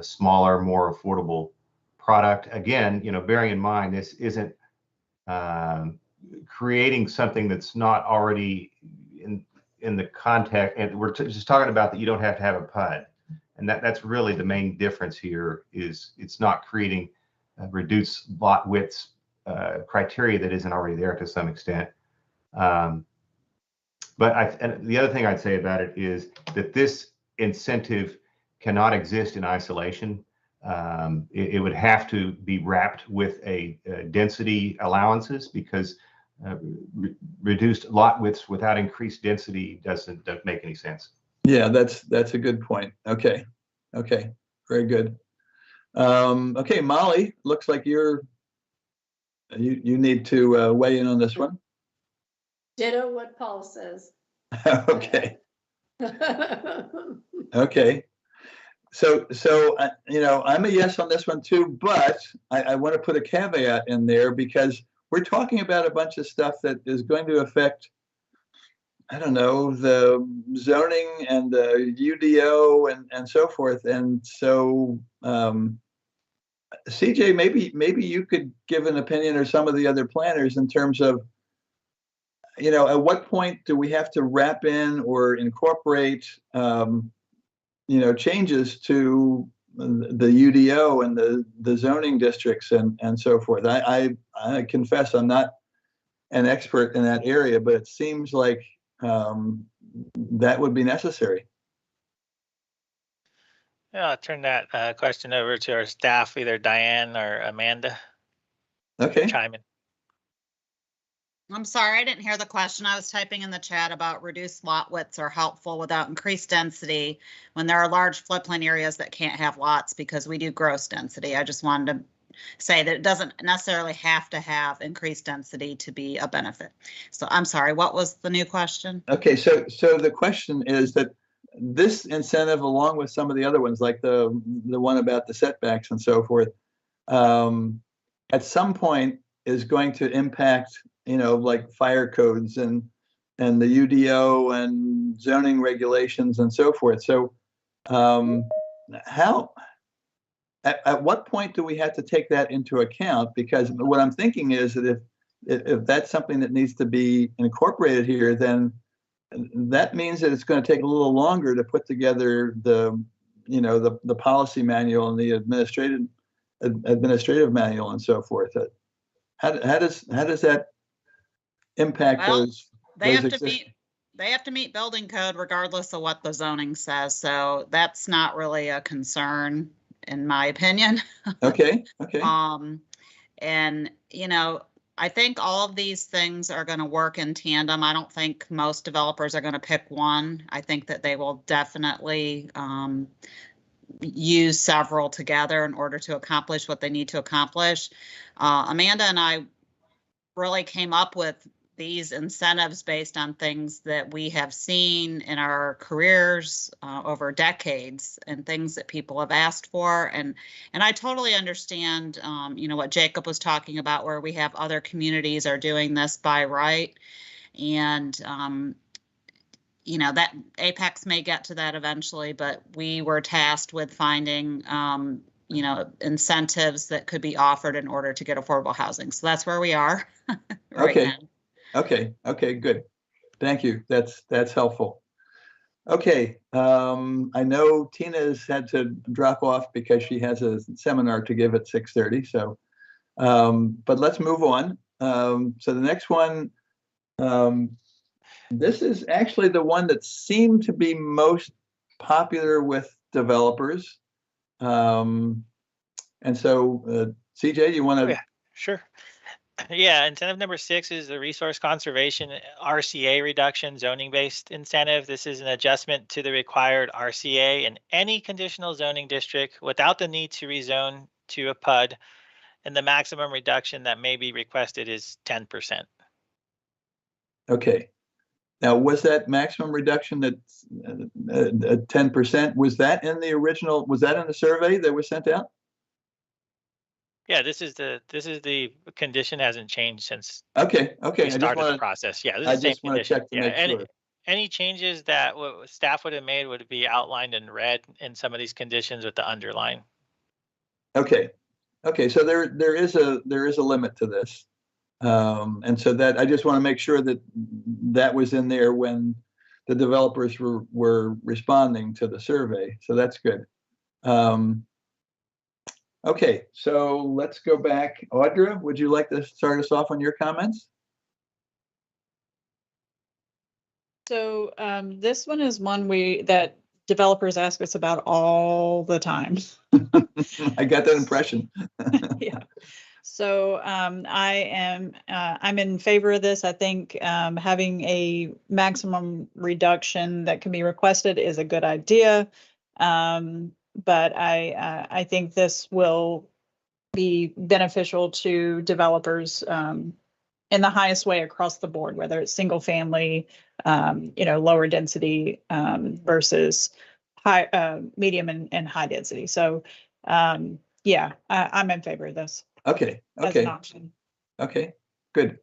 smaller, more affordable product. Again, bearing in mind this isn't creating something that's not already in the context, and we're just talking about that you don't have to have a PUD. And that's really the main difference here. Is it's not creating reduced lot widths criteria that isn't already there to some extent. But and the other thing I'd say about it is that this incentive cannot exist in isolation. It would have to be wrapped with a density allowances, because reduced lot widths without increased density doesn't make any sense. Yeah, that's a good point. Okay, very good. Okay, Molly, looks like you need to weigh in on this one. Ditto what Paul says. Okay. Okay. So I'm a yes on this one too, but I want to put a caveat in there, because we're talking about a bunch of stuff that is going to affect, I don't know, the zoning and the UDO and so forth. And so, CJ, maybe you could give an opinion, or some of the other planners, in terms of, at what point do we have to wrap in or incorporate, changes to the UDO and the zoning districts and so forth. I confess I'm not an expert in that area, but it seems like that would be necessary. Yeah, I'll turn that question over to our staff, either Diane or Amanda. Okay. Chime in. I'm sorry, I didn't hear the question. I was typing in the chat about reduced lot widths are helpful without increased density when there are large floodplain areas that can't have lots, because we do gross density. I just wanted to say that it doesn't necessarily have to have increased density to be a benefit. So I'm sorry, what was the new question? Okay, so the question is that this incentive, along with some of the other ones, like the one about the setbacks and so forth, at some point is going to impact, like fire codes and the UDO and zoning regulations and so forth. So at what point do we have to take that into account? Because what I'm thinking is that if that's something that needs to be incorporated here, then that means that it's going to take a little longer to put together the policy manual and the administrative manual and so forth. How does that impact those? They have to meet building code regardless of what the zoning says. So that's not really a concern, in my opinion. Okay. And I think all of these things are going to work in tandem. I don't think most developers are going to pick one. I think that they will definitely use several together in order to accomplish what they need to accomplish. Amanda and I really came up with these incentives based on things that we have seen in our careers over decades, and things that people have asked for. And I totally understand, what Jacob was talking about, where we have other communities are doing this by right. And, that Apex may get to that eventually, but we were tasked with finding, incentives that could be offered in order to get affordable housing. So that's where we are right now. Okay, good. Thank you. That's helpful. Okay, I know Tina's had to drop off because she has a seminar to give at 6:30. So, but let's move on. So the next one, this is actually the one that seemed to be most popular with developers. And so, CJ, you want to? Yeah, sure. Yeah, incentive number 6 is the resource conservation RCA reduction zoning-based incentive. This is an adjustment to the required RCA in any conditional zoning district without the need to rezone to a PUD, and the maximum reduction that may be requested is 10%. Okay. Now, was that maximum reduction at 10%? Was that in the original? Was that in the survey that was sent out? Yeah, this is the condition hasn't changed since we started the process. Yeah, this is the same condition. Check to make sure. Any changes that staff would have made would be outlined in red in some of these conditions with the underline. Okay, so there is a limit to this, and so that I just want to make sure that was in there when the developers were responding to the survey. So that's good. Okay, so let's go back. Audra, would you like to start us off on your comments? So this one is one that developers ask us about all the time. I got that impression. Yeah. So I'm in favor of this. I think having a maximum reduction that can be requested is a good idea. But I think this will be beneficial to developers in the highest way across the board, whether it's single family, lower density versus high, medium and high density. So yeah, I'm in favor of this. Okay. As an option. Okay. Good.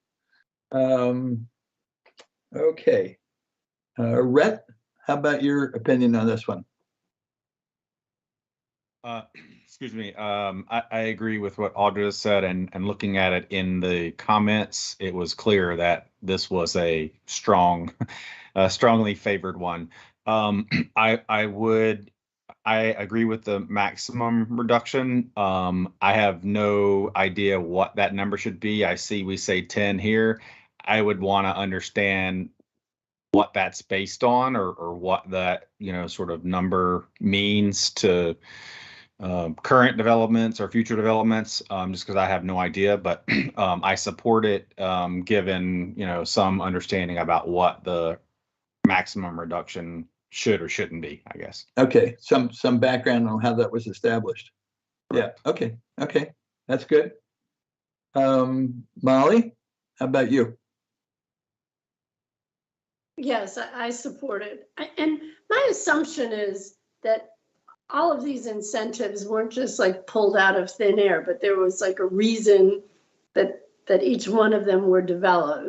Okay. Rhett, how about your opinion on this one? Excuse me. I agree with what Audra said, and looking at it in the comments, it was clear that this was a strongly favored one. I agree with the maximum reduction. I have no idea what that number should be. I see we say 10 here. I would want to understand what that's based on, or what that, sort of number means to current developments or future developments, just because I have no idea. But I support it, given, some understanding about what the maximum reduction should or shouldn't be, I guess. Okay, some background on how that was established. Yeah, okay, that's good. Molly, how about you? Yes, I support it. And my assumption is that all of these incentives weren't just like pulled out of thin air, but there was like a reason that each one of them were developed,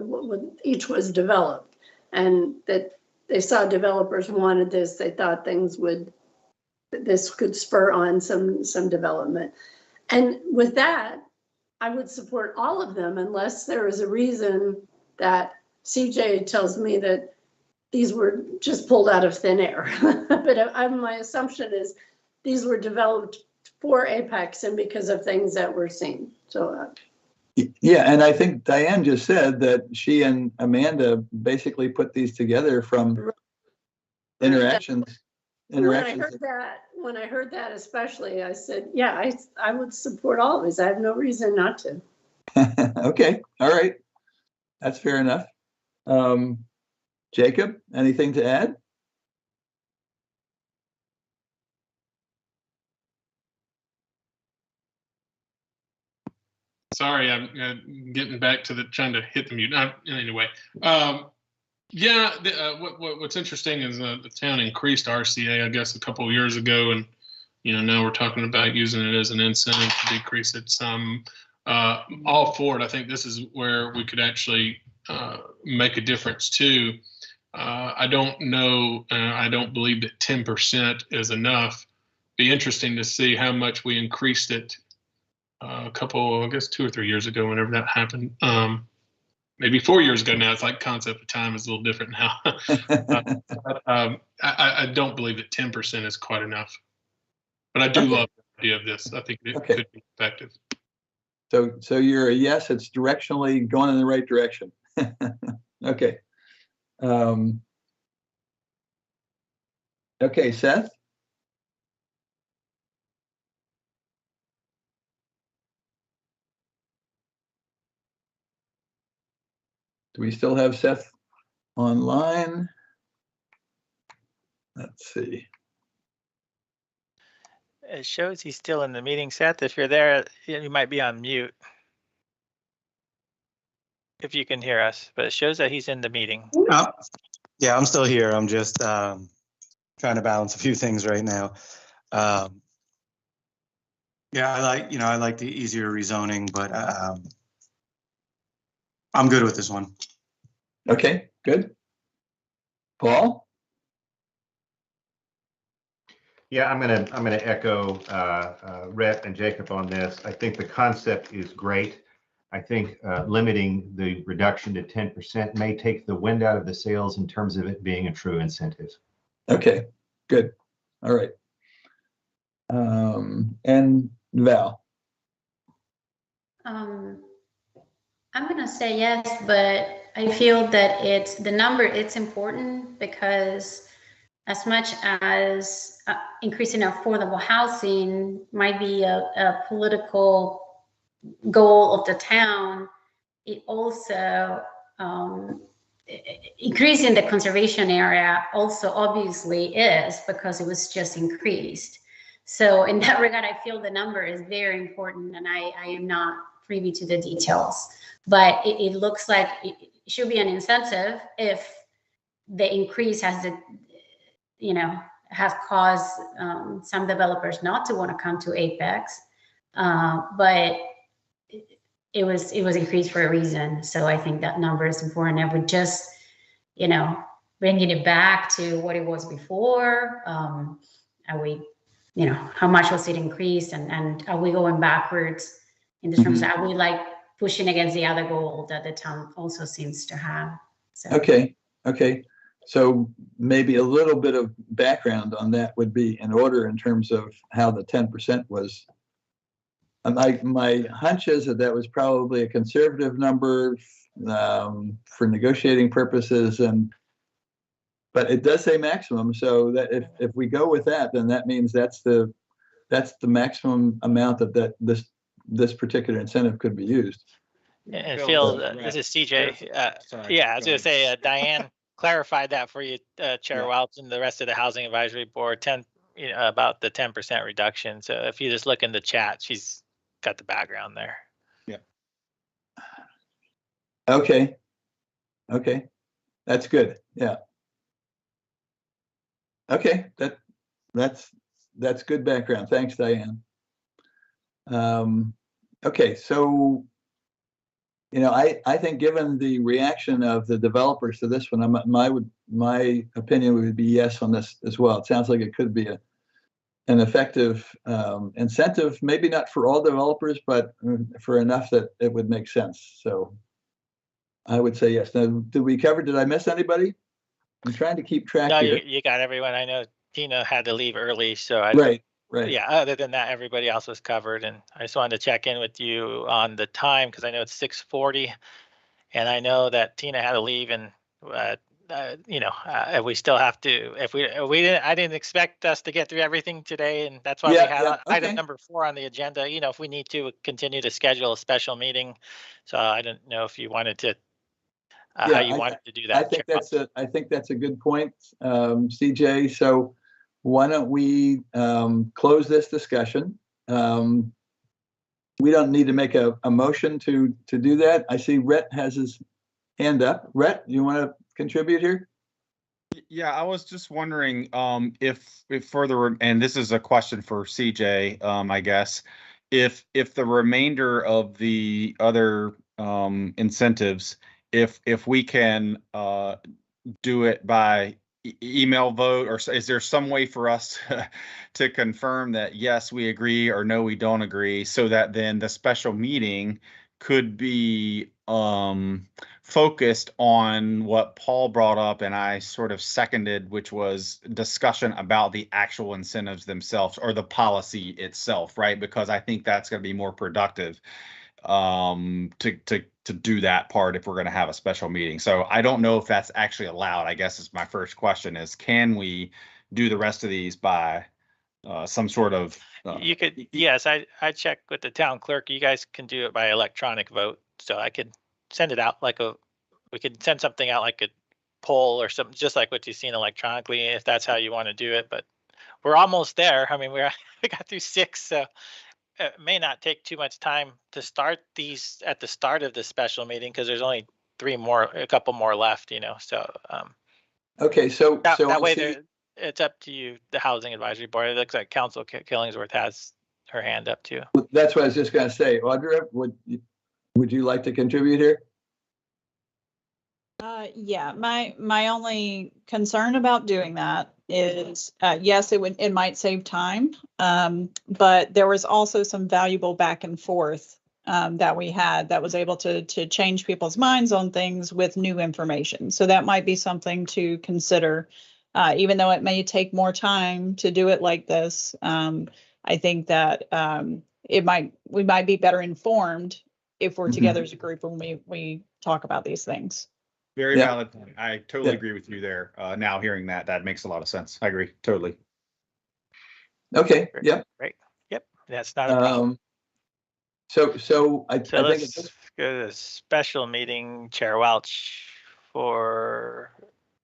each was developed, and that they saw developers wanted this. They thought this could spur on some development. And with that, I would support all of them unless there is a reason that CJ tells me that these were just pulled out of thin air. But my assumption is these were developed for Apex and because of things that we're seeing. So. Yeah, and I think Diane just said that she and Amanda basically put these together from interactions. When I heard that, especially, I said, yeah, I would support all of these. I have no reason not to. Okay, all right, that's fair enough. Jacob, anything to add? Sorry, I'm getting back to trying to hit the mute. Anyway, yeah. What's interesting is the town increased RCA, I guess, a couple of years ago, and now we're talking about using it as an incentive to decrease it some. All for it. I think this is where we could actually make a difference too. I don't know. I don't believe that 10% is enough. Be interesting to see how much we increased it. A couple, I guess 2 or 3 years ago, whenever that happened. Maybe 4 years ago now. It's like concept of time is a little different now. I don't believe that 10% is quite enough. But I do love the idea of this. I think it could be effective. So you're a yes, it's directionally going in the right direction. Okay. Okay, Seth? Do we still have Seth online? Let's see. It shows he's still in the meeting, Seth. If you're there, you might be on mute. If you can hear us, but it shows that he's in the meeting. Yeah, I'm still here. I'm just trying to balance a few things right now. Yeah, I like the easier rezoning, but I'm good with this one. Okay, good. Paul? Yeah, I'm gonna echo Rhett and Jacob on this. I think the concept is great. I think limiting the reduction to 10% may take the wind out of the sails in terms of it being a true incentive. Okay, good. All right. And Val. I'm gonna say yes, but I feel that it's the number. It's important because as much as increasing affordable housing might be a political goal of the town, it also increasing the conservation area also obviously is, because it was just increased. So in that regard, I feel the number is very important, and I am not privy to the details, but it looks like it should be an incentive if the increase has the, has caused some developers not to want to come to Apex, but it was increased for a reason. So I think that number is important. I would just, bringing it back to what it was before. Are we, how much was it increased, and are we going backwards in the terms? Are we like pushing against the other goal that the town also seems to have? So. Okay. So maybe a little bit of background on that would be in order in terms of how the 10% was. My hunch is that was probably a conservative number for negotiating purposes, but it does say maximum. So that if we go with that, then that means that's the maximum amount that this particular incentive could be used. And Phil, this is CJ. I was going to say, Diane clarified that for you, Chair Welch, and the rest of the Housing Advisory Board, about the 10% reduction. So if you just look in the chat, she's got the background there. Yeah. Okay. That's good. Yeah. Okay. That's good background. Thanks, Diane. Okay. So, I think given the reaction of the developers to this one, my opinion would be yes on this as well. It sounds like it could be an effective incentive, maybe not for all developers, but for enough that it would make sense. So I would say yes. Now, did I miss anybody? I'm trying to keep track here. You got everyone. I know Tina had to leave early, so Right. Yeah, other than that, everybody else was covered. And I just wanted to check in with you on the time, because I know it's 6:40, and I know that Tina had to leave, and we still have to. I didn't expect us to get through everything today, and that's why we had item number 4 on the agenda. If we need to continue to schedule a special meeting, so I didn't know if you wanted to. How you wanted to do that? I think that's a good point, CJ. So why don't we close this discussion? We don't need to make a motion to do that. I see Rhett has his hand up. Rhett, you want to contribute here? Yeah, I was just wondering if further, and this is a question for CJ, I guess, if the remainder of the other incentives, if we can do it by email vote, or is there some way for us to confirm that yes, we agree, or no, we don't agree, so that then the special meeting could be focused on what Paul brought up and I sort of seconded, which was discussion about the actual incentives themselves, or the policy itself, right? Because I think that's going to be more productive to do that part if we're going to have a special meeting. So I don't know if that's actually allowed, I guess is my first question, is can we do the rest of these by some sort of you could, yes, I checked with the town clerk. You guys can do it by electronic vote, so I could send it out we could send something out like a poll or something, just like what you've seen electronically, if that's how you want to do it. But we're almost there. I mean, we got through 6, so it may not take too much time to start these at the start of the special meeting, because there's only a couple more left, so okay, so that way it's up to you, the Housing Advisory Board. It looks like Council Killingsworth has her hand up too. That's what I was just going to say. Audra, would you like to contribute here? Yeah, my only concern about doing that is, yes, it might save time, but there was also some valuable back and forth that we had that was able to change people's minds on things with new information. So that might be something to consider, even though it may take more time to do it like this. I think that we might be better informed if we're together as a group when we talk about these things. Very Yeah. valid point. I totally Yeah. agree with you there. Now hearing that makes a lot of sense. I agree totally. Okay. Yep. Great. Yep. That's not a problem. So I So think let's go to the special meeting, Chair Welch, for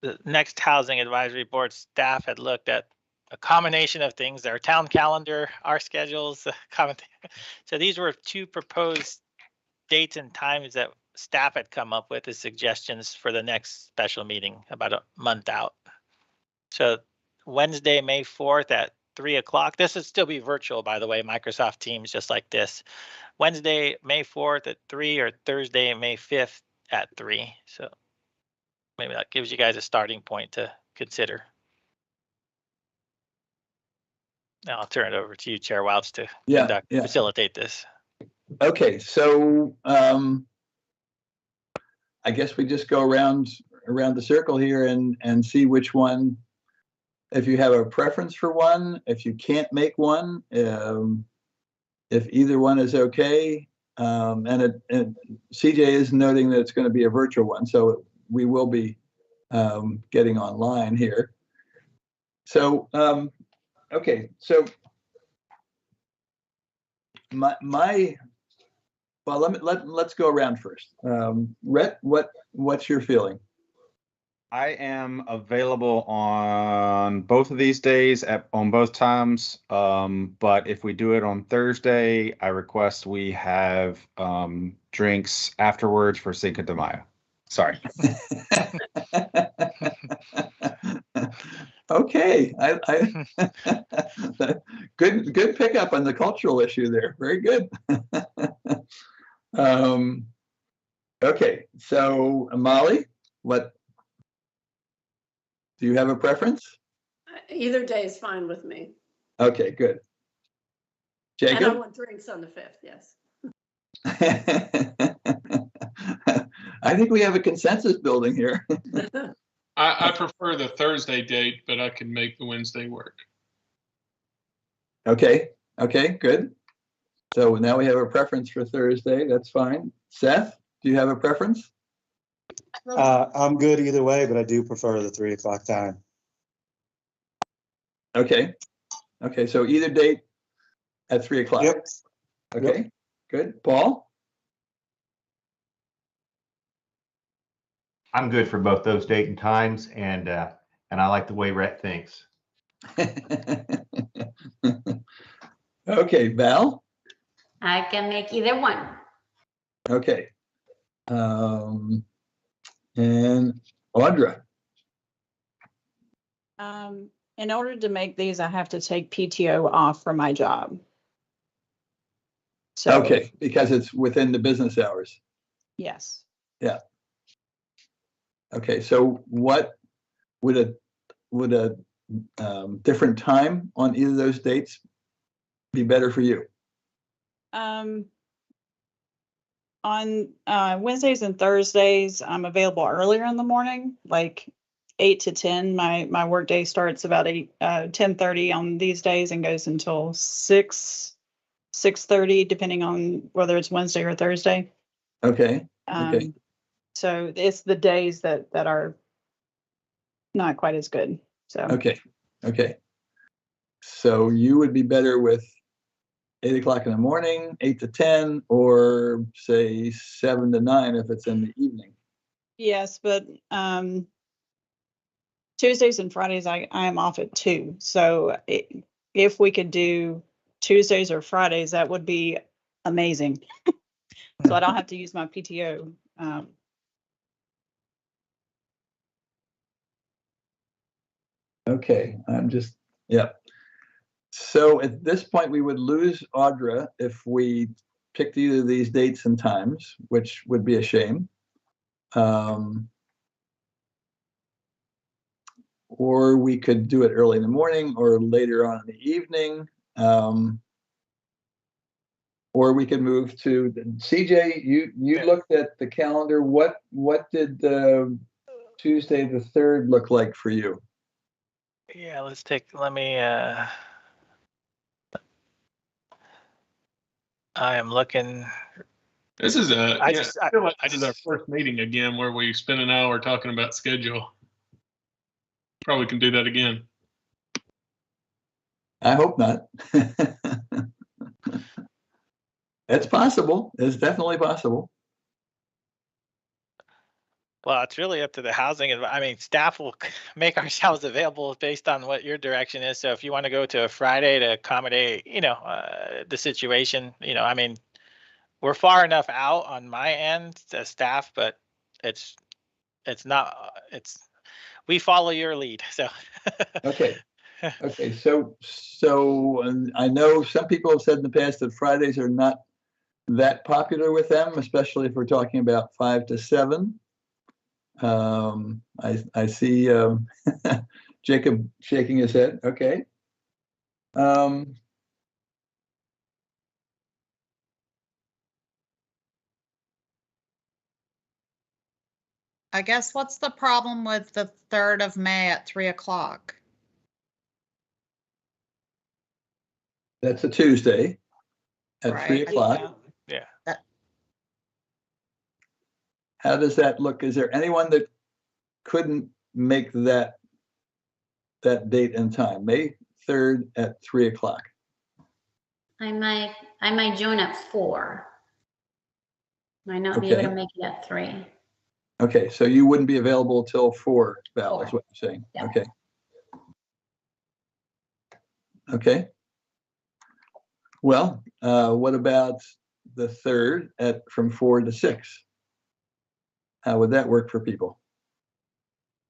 the next Housing Advisory Board. Staff had looked at a combination of things, our town calendar, our schedules. So these were two proposed dates and times that staff had come up with as suggestions for the next special meeting about a month out. So Wednesday, May 4th at 3 o'clock. This would still be virtual, by the way, Microsoft Teams, just like this. Wednesday, May 4th at 3 or Thursday, May 5th at 3. So maybe that gives you guys a starting point to consider. Now I'll turn it over to you, Chair Welch, to facilitate this. Okay, so I guess we just go around the circle here and see which one, if you have a preference for one, if you can't make one, if either one is okay. And CJ is noting that it's going to be a virtual one, so we will be getting online here. So, okay, so well, let's go around first. Rhett, what's your feeling? I am available on both of these days on both times. But if we do it on Thursday, I request we have drinks afterwards for Cinco de Mayo. Sorry. Okay, good pickup on the cultural issue there. Very good. Okay, so Molly, what? Do you have a preference? Either day is fine with me. Okay, good. And I Jacob? want drinks on the 5th, yes. I think we have a consensus building here. I prefer the Thursday date, but I can make the Wednesday work. Okay, good. So now we have a preference for Thursday. That's fine. Seth, do you have a preference? I'm good either way, but I do prefer the 3 o'clock time. Okay, so either date at 3 o'clock. Yep. Okay, good. Paul? I'm good for both those date and times, and I like the way Rhett thinks. Okay, Val? I can make either one. Okay. And Audra? In order to make these, I have to take PTO off from my job. So, okay, because it's within the business hours. Yes. Yeah. Okay, so what would a different time on either of those dates be better for you? On Wednesdays and Thursdays, I'm available earlier in the morning, like 8 to 10. My work day starts about 10:30 on these days and goes until 6:30, depending on whether it's Wednesday or Thursday. Okay. Okay. So it's the days that are not quite as good. So okay. So you would be better with 8 o'clock in the morning, 8 to 10, or say 7 to 9 if it's in the evening. Yes, but Tuesdays and Fridays I am off at 2. So if we could do Tuesdays or Fridays, that would be amazing. So I don't have to use my PTO. Okay, yeah. So at this point, we would lose Audra if we picked either of these dates and times, which would be a shame. Or we could do it early in the morning or later on in the evening. Or we could move to CJ. You looked at the calendar. What did Tuesday the 3rd look like for you? Yeah, let me I am looking. This is a. I I just- feel like I this is our just- first meeting again where we spend an hour talking about schedule. Probably can do that again. I hope not. It's possible. It's definitely possible. Well, it's really up to the housing. I mean, staff will make ourselves available based on what your direction is. So if you want to go to a Friday to accommodate, the situation, I mean, we're far enough out on my end as staff, but it's not, we follow your lead. So. Okay. Okay. So and I know some people have said in the past that Fridays are not that popular with them, especially if we're talking about 5 to 7. I see Jacob shaking his head. Okay. I guess what's the problem with the 3rd of May at 3 o'clock? That's a Tuesday at Right. 3 o'clock. Yeah. How does that look? Is there anyone that couldn't make that date and time? May 3rd at 3 o'clock. I might join at 4. Might not be able to Okay. make it at 3. Okay, so you wouldn't be available till 4, Val, is 4. what you're saying? Yeah. Okay. Okay. Well, what about the 3rd from 4 to 6? How would that work for people?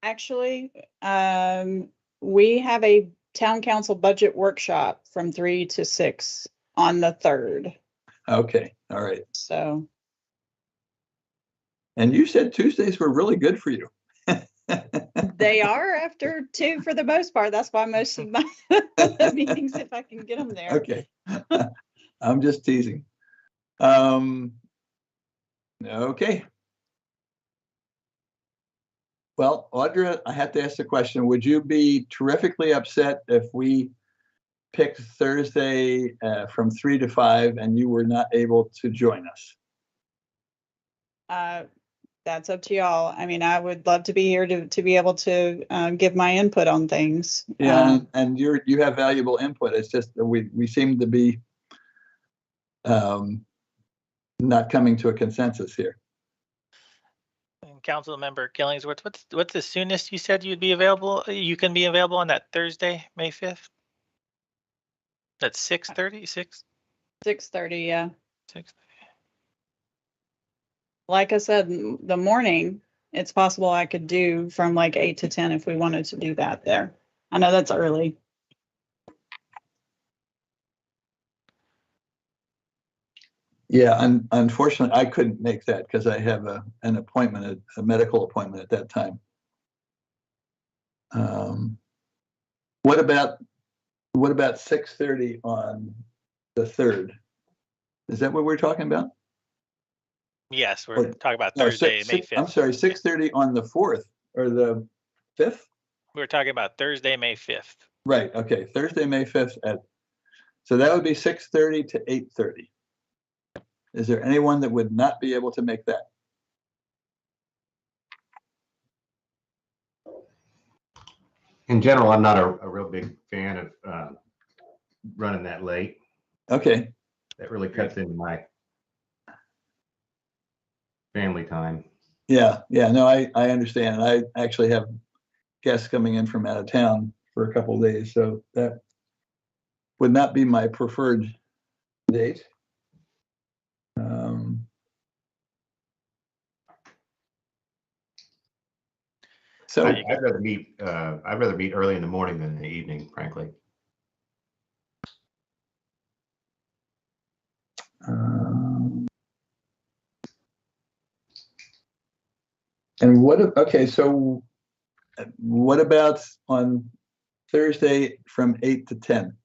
Actually, we have a town council budget workshop from 3 to 6 on the 3rd. Okay, all right. So And you said Tuesdays were really good for you. they are after 2 for the most part. That's why most of my meetings, if I can get them there. Okay. I'm just teasing. Okay. Well, Audra, I have to ask the question, would you be terrifically upset if we picked Thursday from 3 to 5 and you were not able to join us? That's up to y'all. I mean, I would love to be here to be able to give my input on things. Yeah, and you have valuable input. It's just that we seem to be not coming to a consensus here. And Council Member Killingsworth, what's the soonest you said you'd be available? You can be available on that Thursday, May 5th? That's 6:30, 6:30, yeah. 6. Like I said, the morning, it's possible I could do from like 8 to 10 if we wanted to do that there. I know that's early. Yeah, unfortunately, I couldn't make that because I have an appointment, a medical appointment at that time. What about 6:30 on the 3rd? Is that what we're talking about? Yes, we're talking about Thursday, May 5th. I'm sorry, 6:30 on the 4th or the 5th? We're talking about Thursday, May 5th. Right, okay, Thursday, May 5th so that would be 6:30 to 8:30. Is there anyone that would not be able to make that? In general, I'm not a real big fan of running that late. Okay, That really cuts into my family time. yeah, no, I understand. I actually have guests coming in from out of town for a couple of days, so that would not be my preferred date. So I'd rather meet early in the morning than in the evening, frankly. And okay, so what about on Thursday from 8 to 10?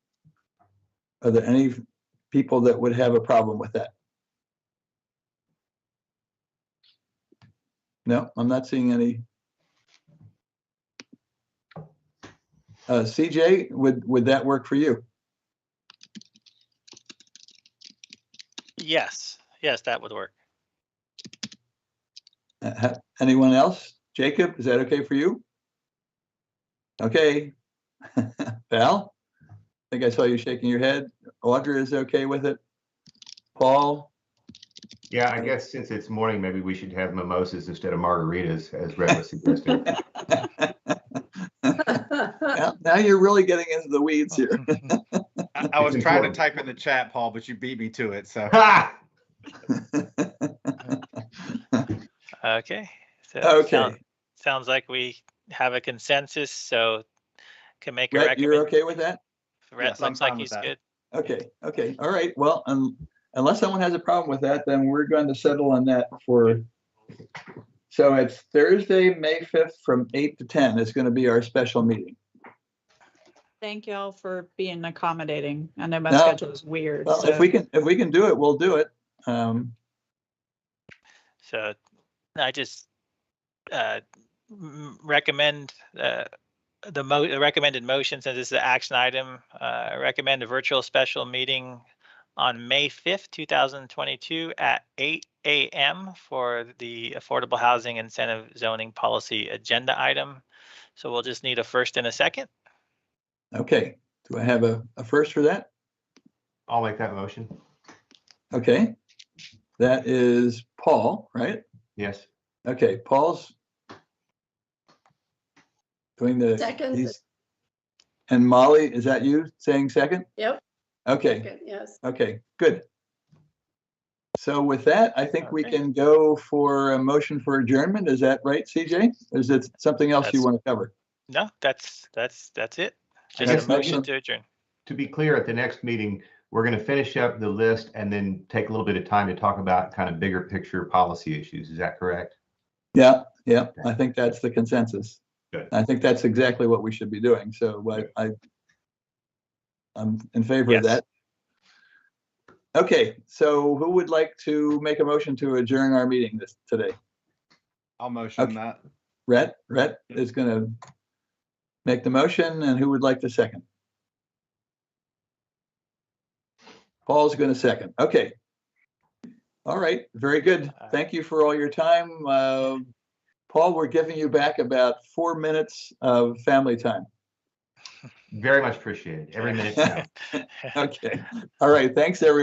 Are there any people that would have a problem with that? No, I'm not seeing any. CJ, would that work for you? Yes, that would work. Anyone else? Jacob, is that okay for you? Okay. Val? I think I saw you shaking your head. Audra is okay with it. Paul? Yeah, I guess since it's morning, maybe we should have mimosas instead of margaritas, as Red was suggesting. Now you're really getting into the weeds here. I was trying to type in the chat, Paul, but you beat me to it. So. Okay. So Okay. sounds like we have a consensus. So can make a Rhett, recommendation. you're okay with that? Rhett Yes, I'm looks like fine with he's that. good. Okay. Okay. All right. Well, unless someone has a problem with that, then we're going to settle on that for. So it's Thursday, May 5th from 8 to 10 is going to be our special meeting. Thank y'all for being accommodating. I know my No, schedule is weird. Well, so. if we can do it, we'll do it. So I just recommend the recommended motion, since this is an action item. Recommend a virtual special meeting on May 5th, 2022 at 8 a.m. for the Affordable Housing Incentive Zoning Policy agenda item. So we'll just need a first and a second. Okay. Do I have a first for that? I'll make that motion. Okay. That is Paul, right? Yes. Okay. Paul's doing the Second. And Molly, is that you saying second? Yep. Okay. Second, yes. Okay, good. So with that, I think we can go for a motion for adjournment. Is that right, CJ? Is it something else you want to cover? No, that's it. I Just guess a motion to adjourn. To be clear, at the next meeting, we're going to finish up the list and then take a little bit of time to talk about kind of bigger picture policy issues. Is that correct? Yeah, I think that's the consensus. Good. I think that's exactly what we should be doing. So I'm in favor of that. Okay, so who would like to make a motion to adjourn our meeting today? I'll motion that. Rhett is going to make the motion, and who would like to second? Paul's going to second. Okay. All right, very good. Thank you for all your time. Paul, we're giving you back about 4 minutes of family time. Very much appreciated. Every minute counts. Okay. All right. Thanks, everyone.